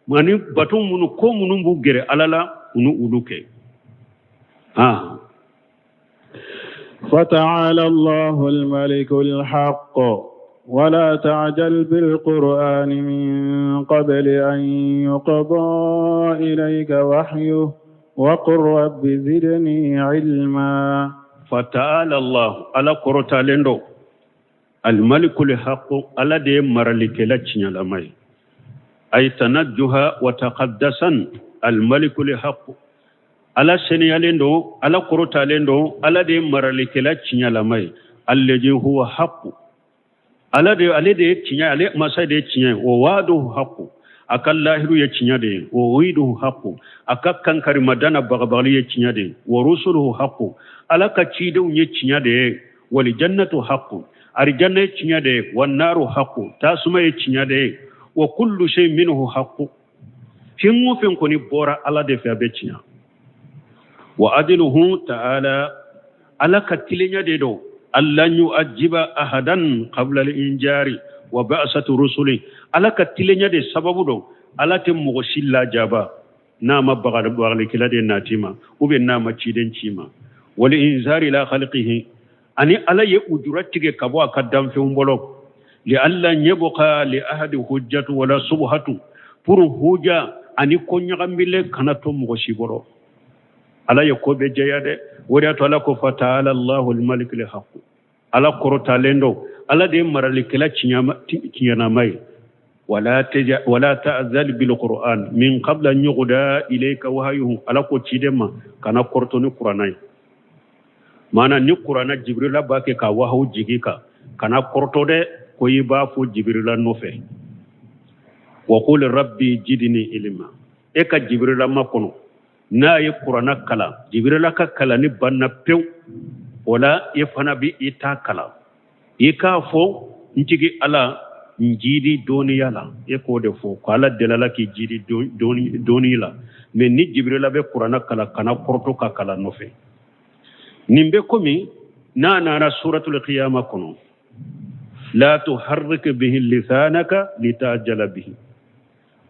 mani baton munu ko munu mbugere alala unu uluke فتعالى الله الملك الحق ولا تعجل بالقرآن من قبل أن يقضى إليك وحيه وقل رب زدني علما فتعالى الله على قرطة لندو الملك الحق على دي مرلك لچنيا لماي أي تنجها وتقدسا الملك الحق على سنيا لندو على قرطة لندو على دي مرلك لچنيا لماي الذي هو حق على دي چنيا على مسا دي چنيا ووعده حق أكال لاهرو يچنيا دي ووعده حق أكال كنكر مدانا بغبغلي يچنيا دي ورسوله حق على كچيدو يچنيا دي ولجنة حق arjanna cinya de wannaru haqu tasuma cinya de wa kullu shay minhu haqu fingu fin koni bora ala de fa be cinya wa adiluhu ta'ala ala katilenya de do allan yu'ajiba ahadan qabla al-injari wa ba'satu rusuli ala katilenya de sababu do ala te mughshilla jaba nama bagal kila de natima ube nama ciden cima wal inzari la khalqihi ani ala ye ujuratige kabo akadam fe umbolo li alla nyebuka li ahadi hujjatu wala subhatu puru huja ani konya gambile kanato mo shiboro ala ye ko be jeyade wori to ala ko fata'ala Allahu al-malik al-haq ala korota lendo ala de marali kala cinyana mai wala ta'zal bil qur'an min qabla an yughda ilayka wahyuhu ala ko cidema kana kortoni qur'anai mana ni qur'ana jibrila ba ke ka wahu jigika kana korto de ko yiba fu jibrila nofe wa qul rabbi jidni ilma e ka jibrila makono na yi qur'ana kala jibrila ka kala ni banna pew wala e fana bi ita kala e ka fo ntigi ala njidi doniya la e ko de fo ko ala delala ki jidi doni la mais ni jibril be qur'ana kala kana porto ka kala nofe nimbe komi na suratul qiyamah kono la tuharrik bihi lisanaka litajala bihi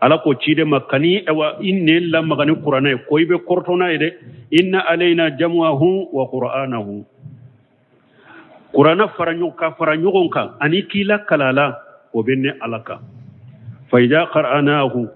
ala ko cide makani ewa inne la magani qur'ana ko ibe kortona ide inna alaina jam'ahu wa qur'anahu qur'ana faranyo ka ani kila kalala o benne alaka fa idha qara'nahu